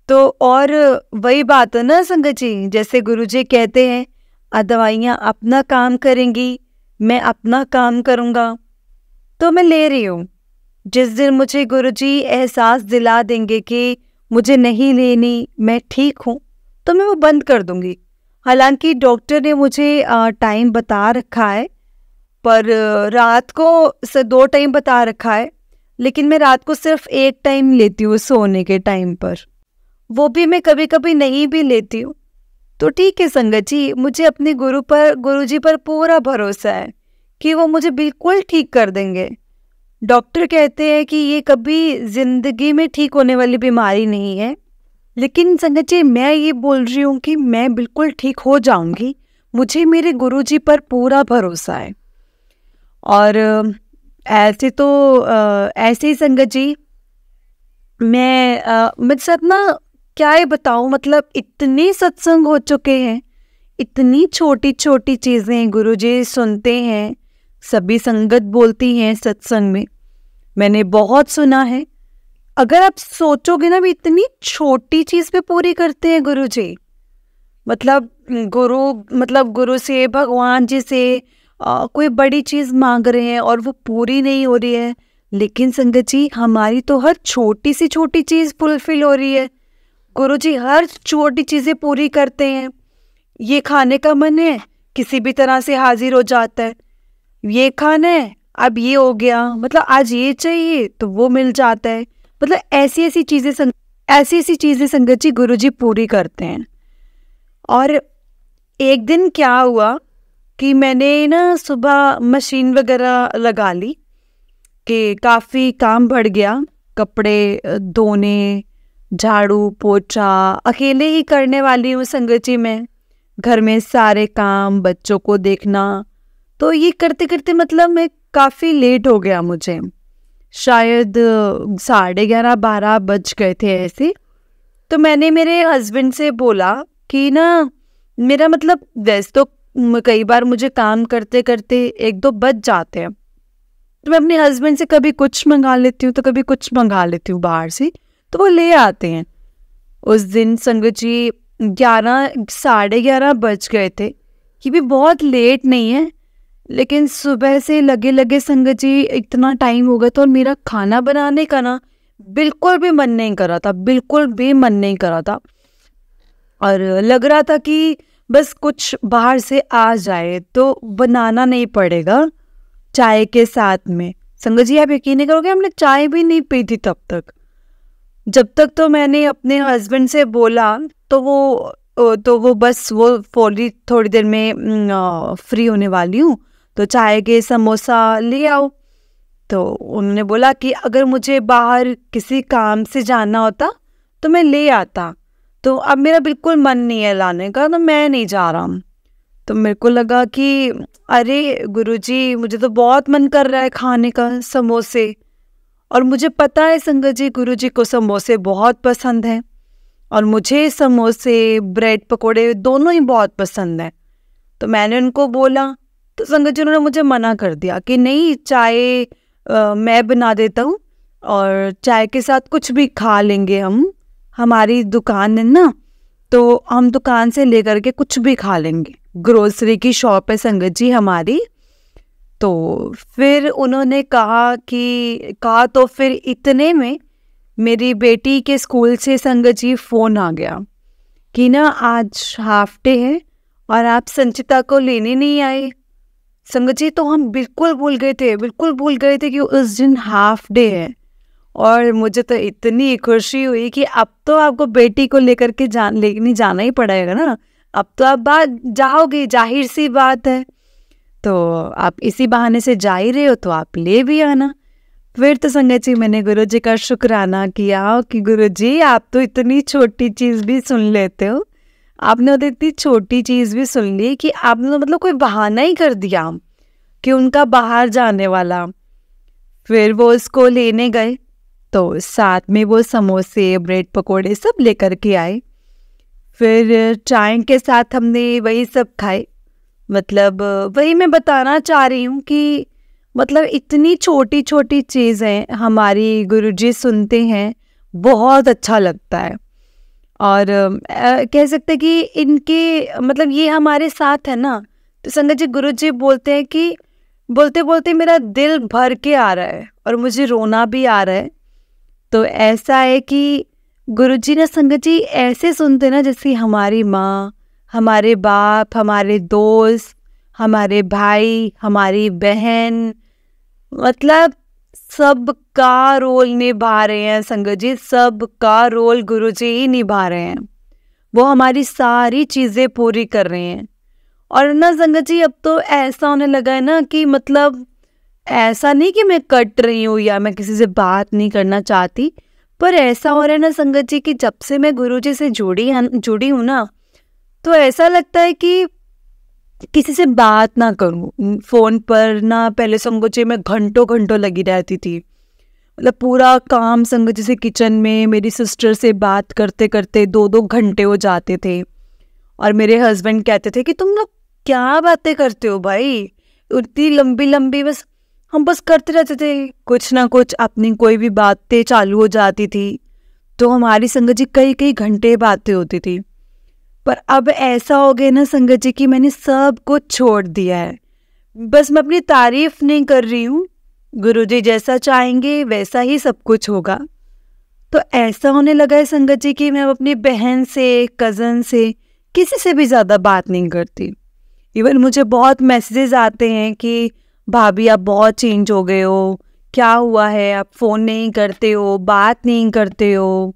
तो और वही बात है ना संगत जी, जैसे गुरुजी कहते हैं दवाइयाँ अपना काम करेंगी, मैं अपना काम करूँगा, तो मैं ले रही हूँ। जिस दिन मुझे गुरुजी एहसास दिला देंगे कि मुझे नहीं लेनी, मैं ठीक हूँ, तो मैं वो बंद कर दूँगी। हालांकि डॉक्टर ने मुझे टाइम बता रखा है, पर रात को 2 टाइम बता रखा है, लेकिन मैं रात को सिर्फ 1 टाइम लेती हूँ सोने के टाइम पर, वो भी मैं कभी कभी नहीं भी लेती हूँ। तो ठीक है संगत जी, मुझे अपने गुरुजी पर पूरा भरोसा है कि वो मुझे बिल्कुल ठीक कर देंगे। डॉक्टर कहते हैं कि ये कभी जिंदगी में ठीक होने वाली बीमारी नहीं है, लेकिन संगत जी मैं ये बोल रही हूँ कि मैं बिल्कुल ठीक हो जाऊंगी। मुझे मेरे गुरुजी पर पूरा भरोसा है। और ऐसे तो ऐसे ही संगत जी मैं सब ना क्या ये बताऊँ, मतलब इतने सत्संग हो चुके हैं, इतनी छोटी छोटी चीज़ें गुरुजी सुनते हैं, सभी संगत बोलती हैं सत्संग में, मैंने बहुत सुना है। अगर आप सोचोगे ना भी इतनी छोटी चीज़ पे पूरी करते हैं गुरुजी, मतलब गुरु से, भगवान जी से कोई बड़ी चीज़ मांग रहे हैं और वो पूरी नहीं हो रही है, लेकिन संगत जी हमारी तो हर छोटी सी छोटी चीज़ फुलफिल हो रही है। गुरुजी हर छोटी चीज़ें पूरी करते हैं। ये खाने का मन है, किसी भी तरह से हाजिर हो जाता है। ये खाना है, अब ये हो गया, मतलब आज ये चाहिए तो वो मिल जाता है। मतलब ऐसी ऐसी चीज़ें संगत जी गुरुजी पूरी करते हैं। और एक दिन क्या हुआ कि मैंने ना सुबह मशीन वगैरह लगा ली कि काफ़ी काम बढ़ गया, कपड़े धोने, झाड़ू पोछा अकेले ही करने वाली हूँ संगत जी मैं, घर में सारे काम, बच्चों को देखना, तो ये करते करते मतलब मैं काफ़ी लेट हो गया, मुझे शायद 11:30-12 बज गए थे ऐसे। तो मैंने मेरे हस्बैंड से बोला कि ना मेरा मतलब वैसे तो कई बार मुझे काम करते करते 1-2 बज जाते हैं, तो मैं अपने हस्बैंड से कभी कुछ मंगा लेती हूँ तो कभी कुछ मंगा लेती हूँ बाहर से, तो वो ले आते हैं। उस दिन संगत जी 11-11:30 बज गए थे। ये भी बहुत लेट नहीं है, लेकिन सुबह से लगे लगे संगत जी इतना टाइम हो गया था और मेरा खाना बनाने का ना बिल्कुल भी मन नहीं कर रहा था, बिल्कुल भी मन नहीं कर रहा था। और लग रहा था कि बस कुछ बाहर से आ जाए तो बनाना नहीं पड़ेगा चाय के साथ में। संगत जी आप यकीन नहीं करोगे, हमने चाय भी नहीं पी थी तब तक। जब तक तो मैंने अपने हस्बैंड से बोला तो वो बस वो थोड़ी देर में फ्री होने वाली हूँ, तो चाय के समोसा ले आओ। तो उन्होंने बोला कि अगर मुझे बाहर किसी काम से जाना होता तो मैं ले आता, तो अब मेरा बिल्कुल मन नहीं है लाने का, तो मैं नहीं जा रहा हूँ। तो मेरे को लगा कि अरे गुरुजी मुझे तो बहुत मन कर रहा है खाने का समोसे, और मुझे पता है संगत जी गुरुजी को समोसे बहुत पसंद हैं और मुझे समोसे, ब्रेड पकोड़े दोनों ही बहुत पसंद हैं। तो मैंने उनको बोला, तो संगत जी उन्होंने मुझे मना कर दिया कि नहीं, चाय मैं बना देता हूँ और चाय के साथ कुछ भी खा लेंगे हम, हमारी दुकान है ना, तो हम दुकान से लेकर के कुछ भी खा लेंगे, ग्रोसरी की शॉप है संगत जी हमारी। तो फिर उन्होंने कहा तो फिर इतने में मेरी बेटी के स्कूल से संगत जी फ़ोन आ गया कि ना आज हाफ डे है और आप संचिता को लेने नहीं आए। संगत जी तो हम बिल्कुल भूल गए थे कि उस दिन हाफ डे है, और मुझे तो इतनी खुशी हुई कि अब तो आपको बेटी को लेकर के लेने जाना ही पड़ेगा ना, अब तो आप जाओगे, जाहिर सी बात है, तो आप इसी बहाने से जा ही रहे हो तो आप ले भी आना। फिर तो संगत जी मैंने गुरुजी का शुक्राना किया कि गुरुजी आप तो इतनी छोटी चीज़ भी सुन लेते हो, आपने तो इतनी छोटी चीज़ भी सुन ली कि आपने तो मतलब कोई बहाना ही कर दिया कि उनका बाहर जाने वाला। फिर वो उसको लेने गए, तो साथ में वो समोसे, ब्रेड पकोड़े सब लेकर के आए। फिर चाय के साथ हमने वही सब खाए। मतलब वही मैं बताना चाह रही हूँ कि मतलब इतनी छोटी छोटी चीज़ें हमारी गुरुजी सुनते हैं, बहुत अच्छा लगता है। और कह सकते हैं कि इनके मतलब ये हमारे साथ है ना, तो संगत जी गुरुजी बोलते हैं कि बोलते बोलते मेरा दिल भर के आ रहा है और मुझे रोना भी आ रहा है। तो ऐसा है कि गुरुजी ना संगत जी ऐसे सुनते ना जैसे हमारी माँ, हमारे बाप, हमारे दोस्त, हमारे भाई, हमारी बहन, मतलब सबका रोल निभा रहे हैं संगत जी, सबका रोल गुरुजी ही निभा रहे हैं। वो हमारी सारी चीज़ें पूरी कर रहे हैं। और ना संगत जी, अब तो ऐसा होने लगा है ना कि मतलब ऐसा नहीं कि मैं कट रही हूँ या मैं किसी से बात नहीं करना चाहती, पर ऐसा हो रहा है ना संगत जी कि जब से मैं गुरुजी से जुड़ी हूँ ना, तो ऐसा लगता है कि किसी से बात ना करूं फ़ोन पर ना। पहले संगत जी मैं घंटों घंटों लगी रहती थी, मतलब पूरा काम संगत जी से किचन में मेरी सिस्टर से बात करते करते 2-2 घंटे हो जाते थे। और मेरे हस्बैंड कहते थे कि तुम लोग क्या बातें करते हो भाई, इतनी लंबी लंबी, बस हम बस करते रहते थे कुछ ना कुछ, अपनी कोई भी बातें चालू हो जाती थी तो हमारी संगत जी कई कई घंटे बातें होती थी। पर अब ऐसा हो गया ना संगत जी कि मैंने सब कुछ छोड़ दिया है। बस मैं अपनी तारीफ नहीं कर रही हूँ, गुरुजी जैसा चाहेंगे वैसा ही सब कुछ होगा। तो ऐसा होने लगा है संगत जी कि मैं अब अपनी बहन से, कज़न से, किसी से भी ज़्यादा बात नहीं करती। इवन मुझे बहुत मैसेजेस आते हैं कि भाभी आप बहुत चेंज हो गए हो, क्या हुआ है, आप फ़ोन नहीं करते हो, बात नहीं करते हो।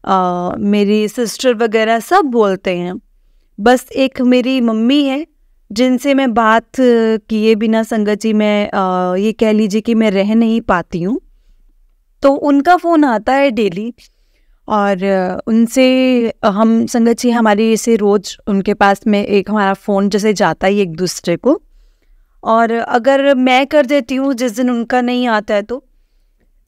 मेरी सिस्टर वगैरह सब बोलते हैं। बस एक मेरी मम्मी है जिनसे मैं बात किए बिना संगत जी मैं ये कह लीजिए कि मैं रह नहीं पाती हूँ। तो उनका फ़ोन आता है डेली और उनसे हम संगत जी हमारी ऐसे रोज़ उनके पास में एक हमारा फ़ोन जैसे जाता है एक दूसरे को। और अगर मैं कर देती हूँ जिस दिन उनका नहीं आता है तो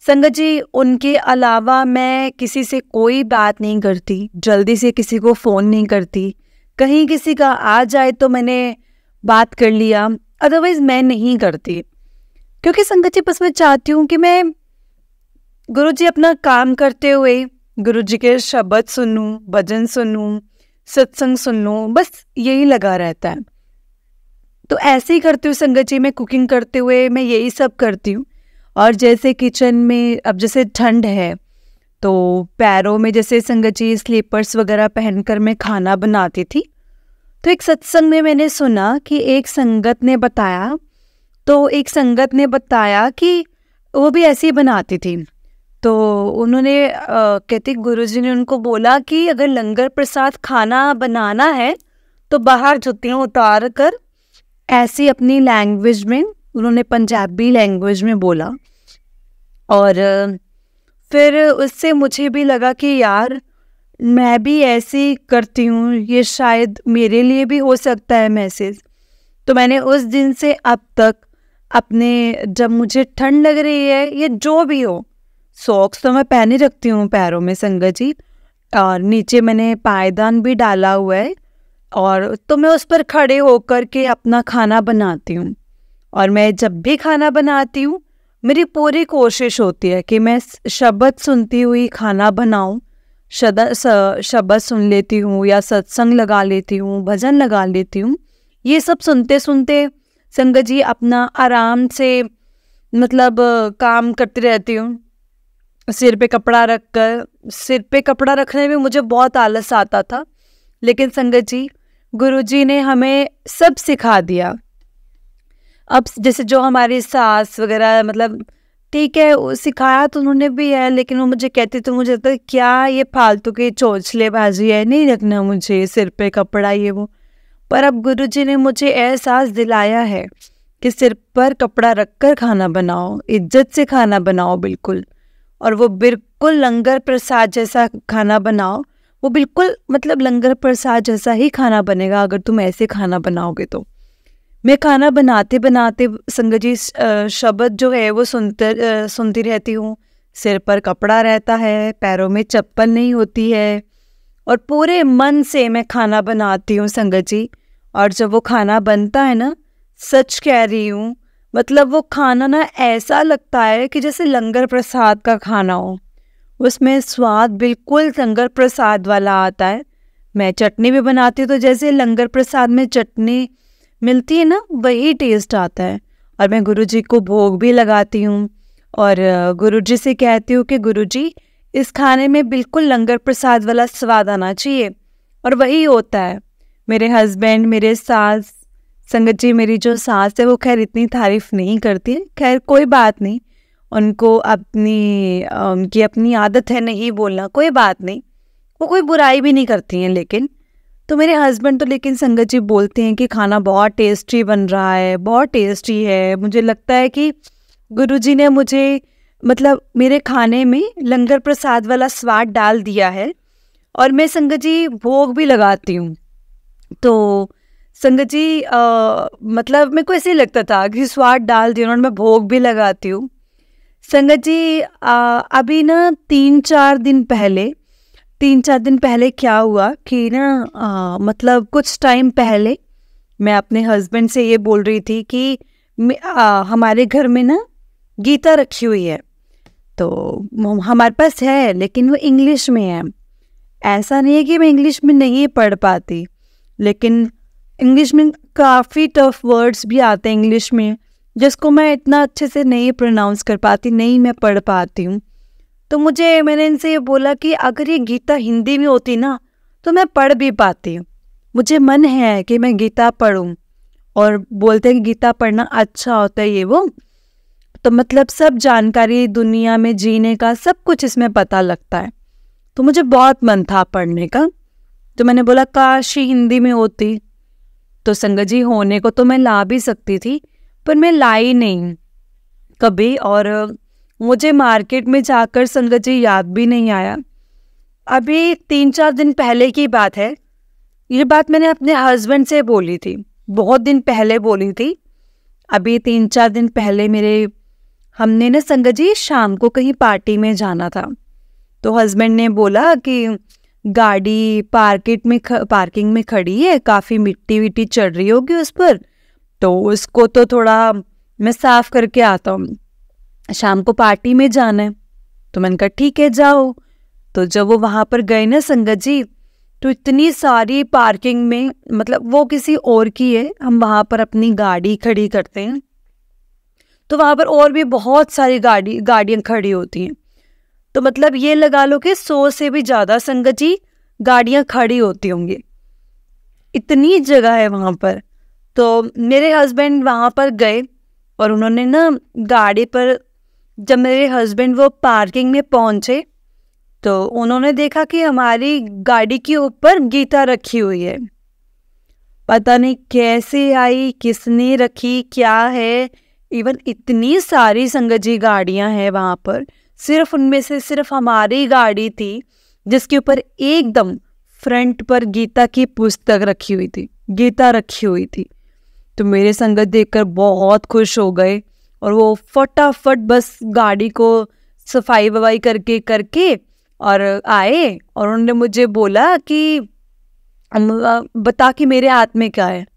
संगत जी उनके अलावा मैं किसी से कोई बात नहीं करती, जल्दी से किसी को फ़ोन नहीं करती। कहीं किसी का आ जाए तो मैंने बात कर लिया, अदरवाइज़ मैं नहीं करती। क्योंकि संगत जी बस मैं चाहती हूँ कि मैं गुरुजी अपना काम करते हुए गुरुजी के शब्द सुनूं, भजन सुनूं, सत्संग सुन लूं, बस यही लगा रहता है। तो ऐसे ही करती हूँ संगत जी, मैं कुकिंग करते हुए मैं यही सब करती हूँ। और जैसे किचन में अब जैसे ठंड है तो पैरों में जैसे संगत जी स्लीपर्स वगैरह पहनकर मैं खाना बनाती थी। तो एक सत्संग में मैंने सुना कि एक संगत ने बताया कि वो भी ऐसे ही बनाती थी। तो उन्होंने कहते गुरुजी ने उनको बोला कि अगर लंगर प्रसाद खाना बनाना है तो बाहर जुतियाँ उतार कर ऐसी अपनी लैंग्वेज में, उन्होंने पंजाबी लैंग्वेज में बोला। और फिर उससे मुझे भी लगा कि यार मैं भी ऐसे करती हूँ, ये शायद मेरे लिए भी हो सकता है मैसेज। तो मैंने उस दिन से अब तक अपने, जब मुझे ठंड लग रही है या जो भी हो, सॉक्स तो मैं पहने रखती हूँ पैरों में संगत जी, और नीचे मैंने पायदान भी डाला हुआ है, और तो मैं उस पर खड़े होकर के अपना खाना बनाती हूँ। और मैं जब भी खाना बनाती हूँ मेरी पूरी कोशिश होती है कि मैं शब्द सुनती हुई खाना बनाऊँ। शब्द सुन लेती हूँ या सत्संग लगा लेती हूँ, भजन लगा लेती हूँ। ये सब सुनते सुनते संगत जी अपना आराम से मतलब काम करती रहती हूँ। सिर पे कपड़ा रखने में मुझे बहुत आलस आता था, लेकिन संगत जी गुरुजी ने हमें सब सिखा दिया। अब जैसे जो हमारी सास वगैरह, मतलब ठीक है वो सिखाया तो उन्होंने भी है, लेकिन वो मुझे कहती तो मुझे लगता है क्या ये फालतू की चोचलेबाजी है, नहीं रखना मुझे सिर पे कपड़ा ये वो। पर अब गुरुजी ने मुझे एहसास दिलाया है कि सिर पर कपड़ा रखकर खाना बनाओ, इज्जत से खाना बनाओ बिल्कुल, और वो बिल्कुल लंगर प्रसाद जैसा खाना बनाओ। वो बिल्कुल मतलब लंगर प्रसाद जैसा ही खाना बनेगा अगर तुम ऐसे खाना बनाओगे तो। मैं खाना बनाते बनाते संगत जी शब्द जो है वो सुनती रहती हूँ। सिर पर कपड़ा रहता है, पैरों में चप्पल नहीं होती है, और पूरे मन से मैं खाना बनाती हूँ संगत जी। और जब वो खाना बनता है ना, सच कह रही हूँ, मतलब वो खाना ना ऐसा लगता है कि जैसे लंगर प्रसाद का खाना हो। उसमें स्वाद बिल्कुल लंगर प्रसाद वाला आता है। मैं चटनी भी बनाती हूँ तो जैसे लंगर प्रसाद में चटनी मिलती है ना, वही टेस्ट आता है। और मैं गुरुजी को भोग भी लगाती हूँ और गुरुजी से कहती हूँ कि गुरुजी इस खाने में बिल्कुल लंगर प्रसाद वाला स्वाद आना चाहिए, और वही होता है। मेरे हस्बैंड, मेरे सास संगत जी, मेरी जो सास है वो खैर इतनी तारीफ नहीं करती है, खैर कोई बात नहीं। उनको उनकी अपनी आदत है नहीं बोलना, कोई बात नहीं, वो कोई बुराई भी नहीं करती हैं। लेकिन तो मेरे हस्बैंड तो लेकिन संगत जी बोलते हैं कि खाना बहुत टेस्टी बन रहा है, बहुत टेस्टी है। मुझे लगता है कि गुरुजी ने मुझे मतलब मेरे खाने में लंगर प्रसाद वाला स्वाद डाल दिया है। और मैं संगत जी भोग भी लगाती हूँ। तो संगत जी मतलब मेरे को ऐसे ही लगता था कि स्वाद डाल दिया उन्होंने, मैं भोग भी लगाती हूँ। संगत जी अभी ना 3-4 दिन पहले क्या हुआ कि ना मतलब कुछ टाइम पहले मैं अपने हस्बैंड से ये बोल रही थी कि हमारे घर में ना गीता रखी हुई है, तो हमारे पास है लेकिन वो इंग्लिश में है। ऐसा नहीं है कि मैं इंग्लिश में नहीं पढ़ पाती, लेकिन इंग्लिश में काफ़ी टफ वर्ड्स भी आते हैं इंग्लिश में, जिसको मैं इतना अच्छे से नहीं प्रोनाउंस कर पाती, नहीं मैं पढ़ पाती हूँ। तो मैंने इनसे ये बोला कि अगर ये गीता हिंदी में होती ना तो मैं पढ़ भी पाती हूँ, मुझे मन है कि मैं गीता पढूं। और बोलते हैं कि गीता पढ़ना अच्छा होता है ये वो, तो मतलब सब जानकारी दुनिया में जीने का सब कुछ इसमें पता लगता है। तो मुझे बहुत मन था पढ़ने का, तो मैंने बोला काश ही हिंदी में होती। तो संगत जी होने को तो मैं ला भी सकती थी, पर मैं लाई नहीं कभी, और मुझे मार्केट में जाकर संगत जी याद भी नहीं आया। अभी 3-4 दिन पहले की बात है, ये बात मैंने अपने हस्बैंड से बोली थी, बहुत दिन पहले बोली थी। अभी 3-4 दिन पहले हमने ना संगत जी शाम को कहीं पार्टी में जाना था। तो हस्बैंड ने बोला कि गाड़ी पार्किंग में खड़ी है, काफ़ी मिट्टी विट्टी चढ़ रही होगी उस पर, तो उसको तो थोड़ा मैं साफ करके आता हूँ, शाम को पार्टी में जाना है। तो मैंने कहा ठीक है जाओ। तो जब वो वहाँ पर गए ना संगत जी, तो इतनी सारी पार्किंग में, मतलब वो किसी और की है, हम वहाँ पर अपनी गाड़ी खड़ी करते हैं, तो वहाँ पर और भी बहुत सारी गाड़ियाँ खड़ी होती हैं। तो मतलब ये लगा लो कि 100 से भी ज़्यादा संगत जी गाड़ियाँ खड़ी होती होंगी, इतनी जगह है वहाँ पर। तो मेरे हस्बैंड वहाँ पर गए और उन्होंने ना गाड़ी पर, जब मेरे हस्बैंड वो पार्किंग में पहुँचे तो उन्होंने देखा कि हमारी गाड़ी के ऊपर गीता रखी हुई है। पता नहीं कैसे आई, किसने रखी, क्या है। इवन इतनी सारी संगत जी गाड़ियाँ हैं वहाँ पर, सिर्फ उनमें से सिर्फ हमारी गाड़ी थी जिसके ऊपर एकदम फ्रंट पर गीता की पुस्तक रखी हुई थी, गीता रखी हुई थी। तो मेरे संगत देखकर बहुत खुश हो गए और वो फटाफट बस गाड़ी को सफाई वफाई करके और आए, और उन्होंने मुझे बोला कि बता कि मेरे हाथ में क्या है।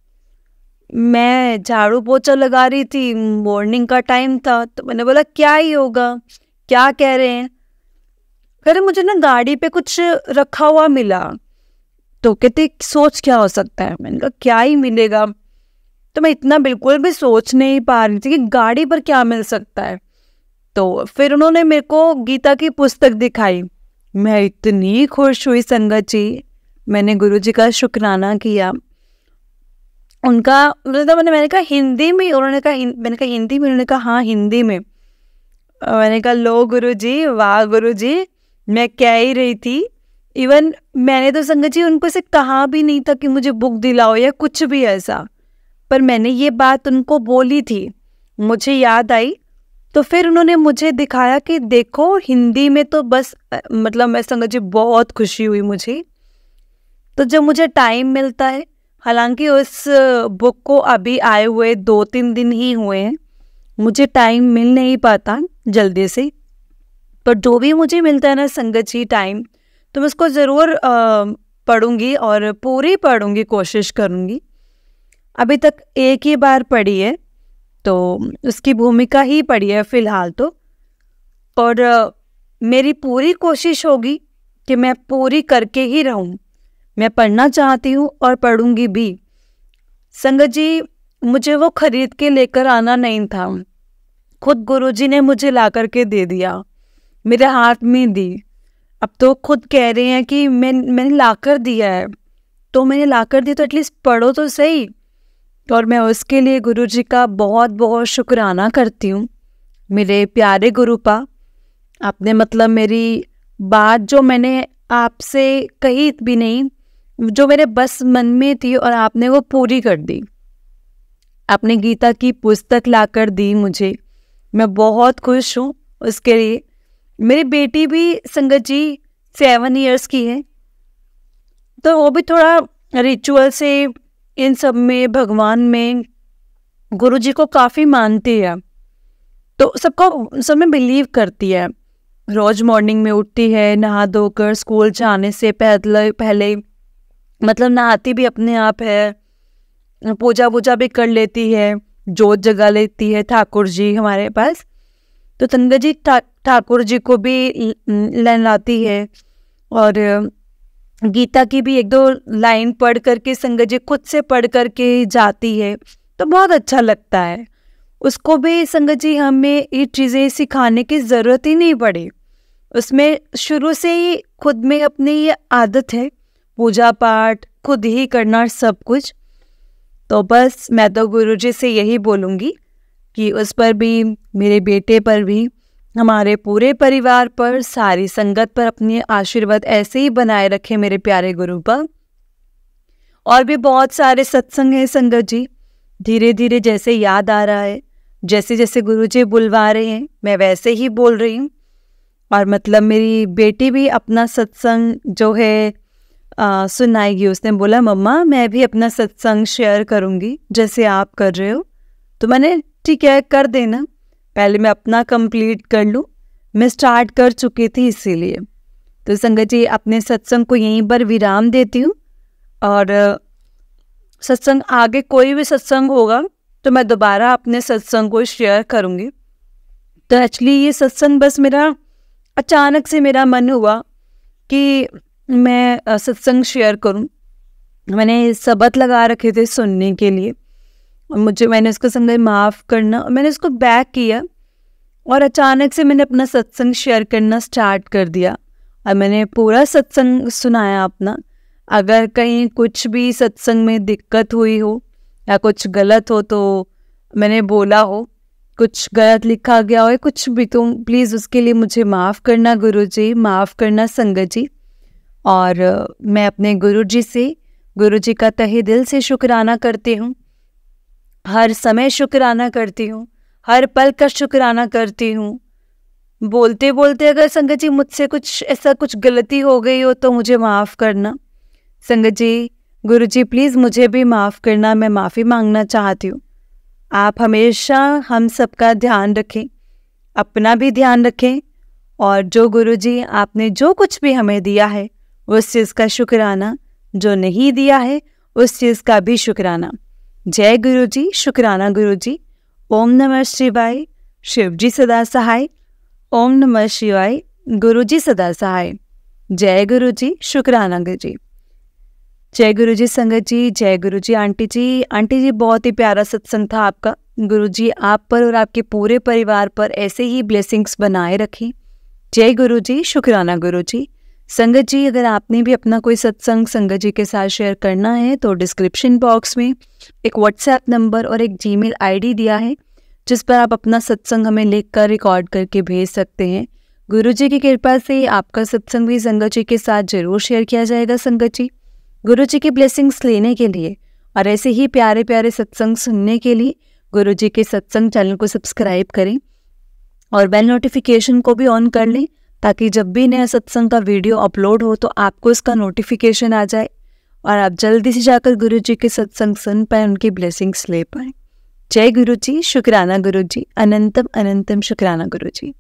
मैं झाड़ू पोछा लगा रही थी, मॉर्निंग का टाइम था, तो मैंने बोला क्या ही होगा, क्या कह रहे हैं। कह रहे मुझे ना गाड़ी पे कुछ रखा हुआ मिला। तो कहते सोच क्या हो सकता है। मैंने कहा क्या ही मिलेगा। तो मैं इतना बिल्कुल भी सोच नहीं पा रही थी कि गाड़ी पर क्या मिल सकता है। तो फिर उन्होंने मेरे को गीता की पुस्तक दिखाई, मैं इतनी खुश हुई संगत जी, मैंने गुरुजी का शुक्राना किया। उनका मतलब मैंने कहा हिंदी में, उन्होंने कहा मैंने कहा हिंदी में, उन्होंने कहा हाँ हिंदी में। मैंने कहा लो गुरुजी, वाह गुरुजी, मैं कह ही रही थी। इवन मैंने तो संगत जी उनको से कहा भी नहीं था कि मुझे बुक दिलाओ या कुछ भी ऐसा, पर मैंने ये बात उनको बोली थी, मुझे याद आई। तो फिर उन्होंने मुझे दिखाया कि देखो हिंदी में, तो बस मतलब मैं संगत जी बहुत खुशी हुई मुझे। तो जब मुझे टाइम मिलता है, हालांकि उस बुक को अभी आए हुए 2-3 दिन ही हुए हैं, मुझे टाइम मिल नहीं पाता जल्दी से, पर जो भी मुझे मिलता है ना संगत जी टाइम, तो मैं उसको ज़रूर पढ़ूंगी और पूरी पढ़ूंगी, कोशिश करूंगी। अभी तक एक ही बार पढ़ी है, तो उसकी भूमिका ही पढ़ी है फ़िलहाल तो। और मेरी पूरी कोशिश होगी कि मैं पूरी करके ही रहूं। मैं पढ़ना चाहती हूँ और पढ़ूंगी भी। संगत जी मुझे वो खरीद के लेकर आना नहीं था, खुद गुरुजी ने मुझे ला करके दे दिया, मेरे हाथ में दी। अब तो खुद कह रहे हैं कि मैंने ला कर दिया है, तो मैंने ला कर दिया तो एटलीस्ट पढ़ो तो सही। और मैं उसके लिए गुरु जी का बहुत बहुत शुक्राना करती हूँ। मेरे प्यारे गुरुपा, आपने मतलब मेरी बात जो मैंने आपसे कही भी नहीं, जो मेरे बस मन में थी, और आपने वो पूरी कर दी। आपने गीता की पुस्तक लाकर दी मुझे, मैं बहुत खुश हूँ उसके लिए। मेरी बेटी भी संगत जी 7 इयर्स की है, तो वो भी थोड़ा रिचुअल से इन सब में, भगवान में, गुरु जी को काफ़ी मानती है, तो सब में बिलीव करती है। रोज मॉर्निंग में उठती है, नहा धोकर स्कूल जाने से पहले मतलब नहाती भी अपने आप है, पूजा वूजा भी कर लेती है, जोत जगा लेती है ठाकुर जी हमारे पास। तो संगत जी ठाकुर जी को भी लाती है, और गीता की भी 1-2 लाइन पढ़ करके संगत जी खुद से पढ़ करके जाती है, तो बहुत अच्छा लगता है। उसको भी संगत जी हमें ये चीज़ें सिखाने की ज़रूरत ही नहीं पड़ी, उसमें शुरू से ही खुद में अपनी ये आदत है, पूजा पाठ खुद ही करना सब कुछ। तो बस मैं तो गुरु जी से यही बोलूँगी कि उस पर भी, मेरे बेटे पर भी, हमारे पूरे परिवार पर, सारी संगत पर अपनी आशीर्वाद ऐसे ही बनाए रखे मेरे प्यारे गुरु पर। और भी बहुत सारे सत्संग हैं संगत जी, धीरे धीरे जैसे याद आ रहा है, जैसे जैसे गुरु जी बुलवा रहे हैं, मैं वैसे ही बोल रही हूँ। और मतलब मेरी बेटी भी अपना सत्संग जो है सुनाएगी। उसने बोला मम्मा मैं भी अपना सत्संग शेयर करूँगी जैसे आप कर रहे हो। तो मैंने ठीक है कर देना, पहले मैं अपना कंप्लीट कर लूँ, मैं स्टार्ट कर चुकी थी इसीलिए। तो संगत जी अपने सत्संग को यहीं पर विराम देती हूँ, और सत्संग आगे कोई भी सत्संग होगा तो मैं दोबारा अपने सत्संग को शेयर करूँगी। तो एक्चुअली ये सत्संग बस मेरा अचानक से मेरा मन हुआ कि मैं सत्संग शेयर करूं। मैंने शब्द लगा रखे थे सुनने के लिए, और मैंने उसको संगत माफ़ करना, और मैंने उसको बैक किया, और अचानक से मैंने अपना सत्संग शेयर करना स्टार्ट कर दिया, और मैंने पूरा सत्संग सुनाया अपना। अगर कहीं कुछ भी सत्संग में दिक्कत हुई हो या कुछ गलत हो तो मैंने बोला हो, कुछ गलत लिखा गया हो, कुछ भी, तो प्लीज़ उसके लिए मुझे माफ़ करना गुरु जी, माफ़ करना संगत जी। और मैं अपने गुरु जी से, गुरु जी का तहे दिल से शुक्राना करती हूँ, हर समय शुक्राना करती हूँ, हर पल का शुक्राना करती हूँ। बोलते बोलते अगर संगत जी मुझसे कुछ ऐसा कुछ गलती हो गई हो तो मुझे माफ़ करना संगत जी। गुरु जी प्लीज़ मुझे भी माफ़ करना, मैं माफ़ी मांगना चाहती हूँ। आप हमेशा हम सबका ध्यान रखें, अपना भी ध्यान रखें, और जो गुरु जी आपने जो कुछ भी हमें दिया है उस चीज़ का शुक्राना, जो नहीं दिया है उस चीज़ का भी शुक्राना। जय गुरु जी, शुक्राना गुरु जी। ओम नमः शिवाय, शिव जी सदा सहाय। ओम नमः शिवाय, गुरु जी सदा सहाय। जय गुरु जी, शुक्राना गुरु जी। जय गुरु जी संगत जी, जय गुरु जी आंटी जी। आंटी जी बहुत ही प्यारा सत्संग था आपका। गुरु जी आप पर और आपके पूरे परिवार पर ऐसे ही ब्लेसिंग्स बनाए रखें। जय गुरु जी, शुक्राना गुरु जी। संगत जी अगर आपने भी अपना कोई सत्संग संगत जी के साथ शेयर करना है तो डिस्क्रिप्शन बॉक्स में एक व्हाट्सएप नंबर और एक जीमेल आईडी दिया है, जिस पर आप अपना सत्संग हमें लिखकर रिकॉर्ड करके भेज सकते हैं। गुरु जी की कृपा से आपका सत्संग भी संगत जी के साथ जरूर शेयर किया जाएगा संगत जी। गुरु जी की ब्लेसिंग्स लेने के लिए और ऐसे ही प्यारे प्यारे सत्संग सुनने के लिए गुरु जी के सत्संग चैनल को सब्सक्राइब करें और बेल नोटिफिकेशन को भी ऑन कर लें, ताकि जब भी नया सत्संग का वीडियो अपलोड हो तो आपको इसका नोटिफिकेशन आ जाए और आप जल्दी से जाकर गुरु जी के सत्संग सुन पाए, उनकी ब्लेसिंग्स ले पाए। जय गुरु जी, शुक्राना गुरु जी, अनंतम अनंतम शुक्राना गुरु जी।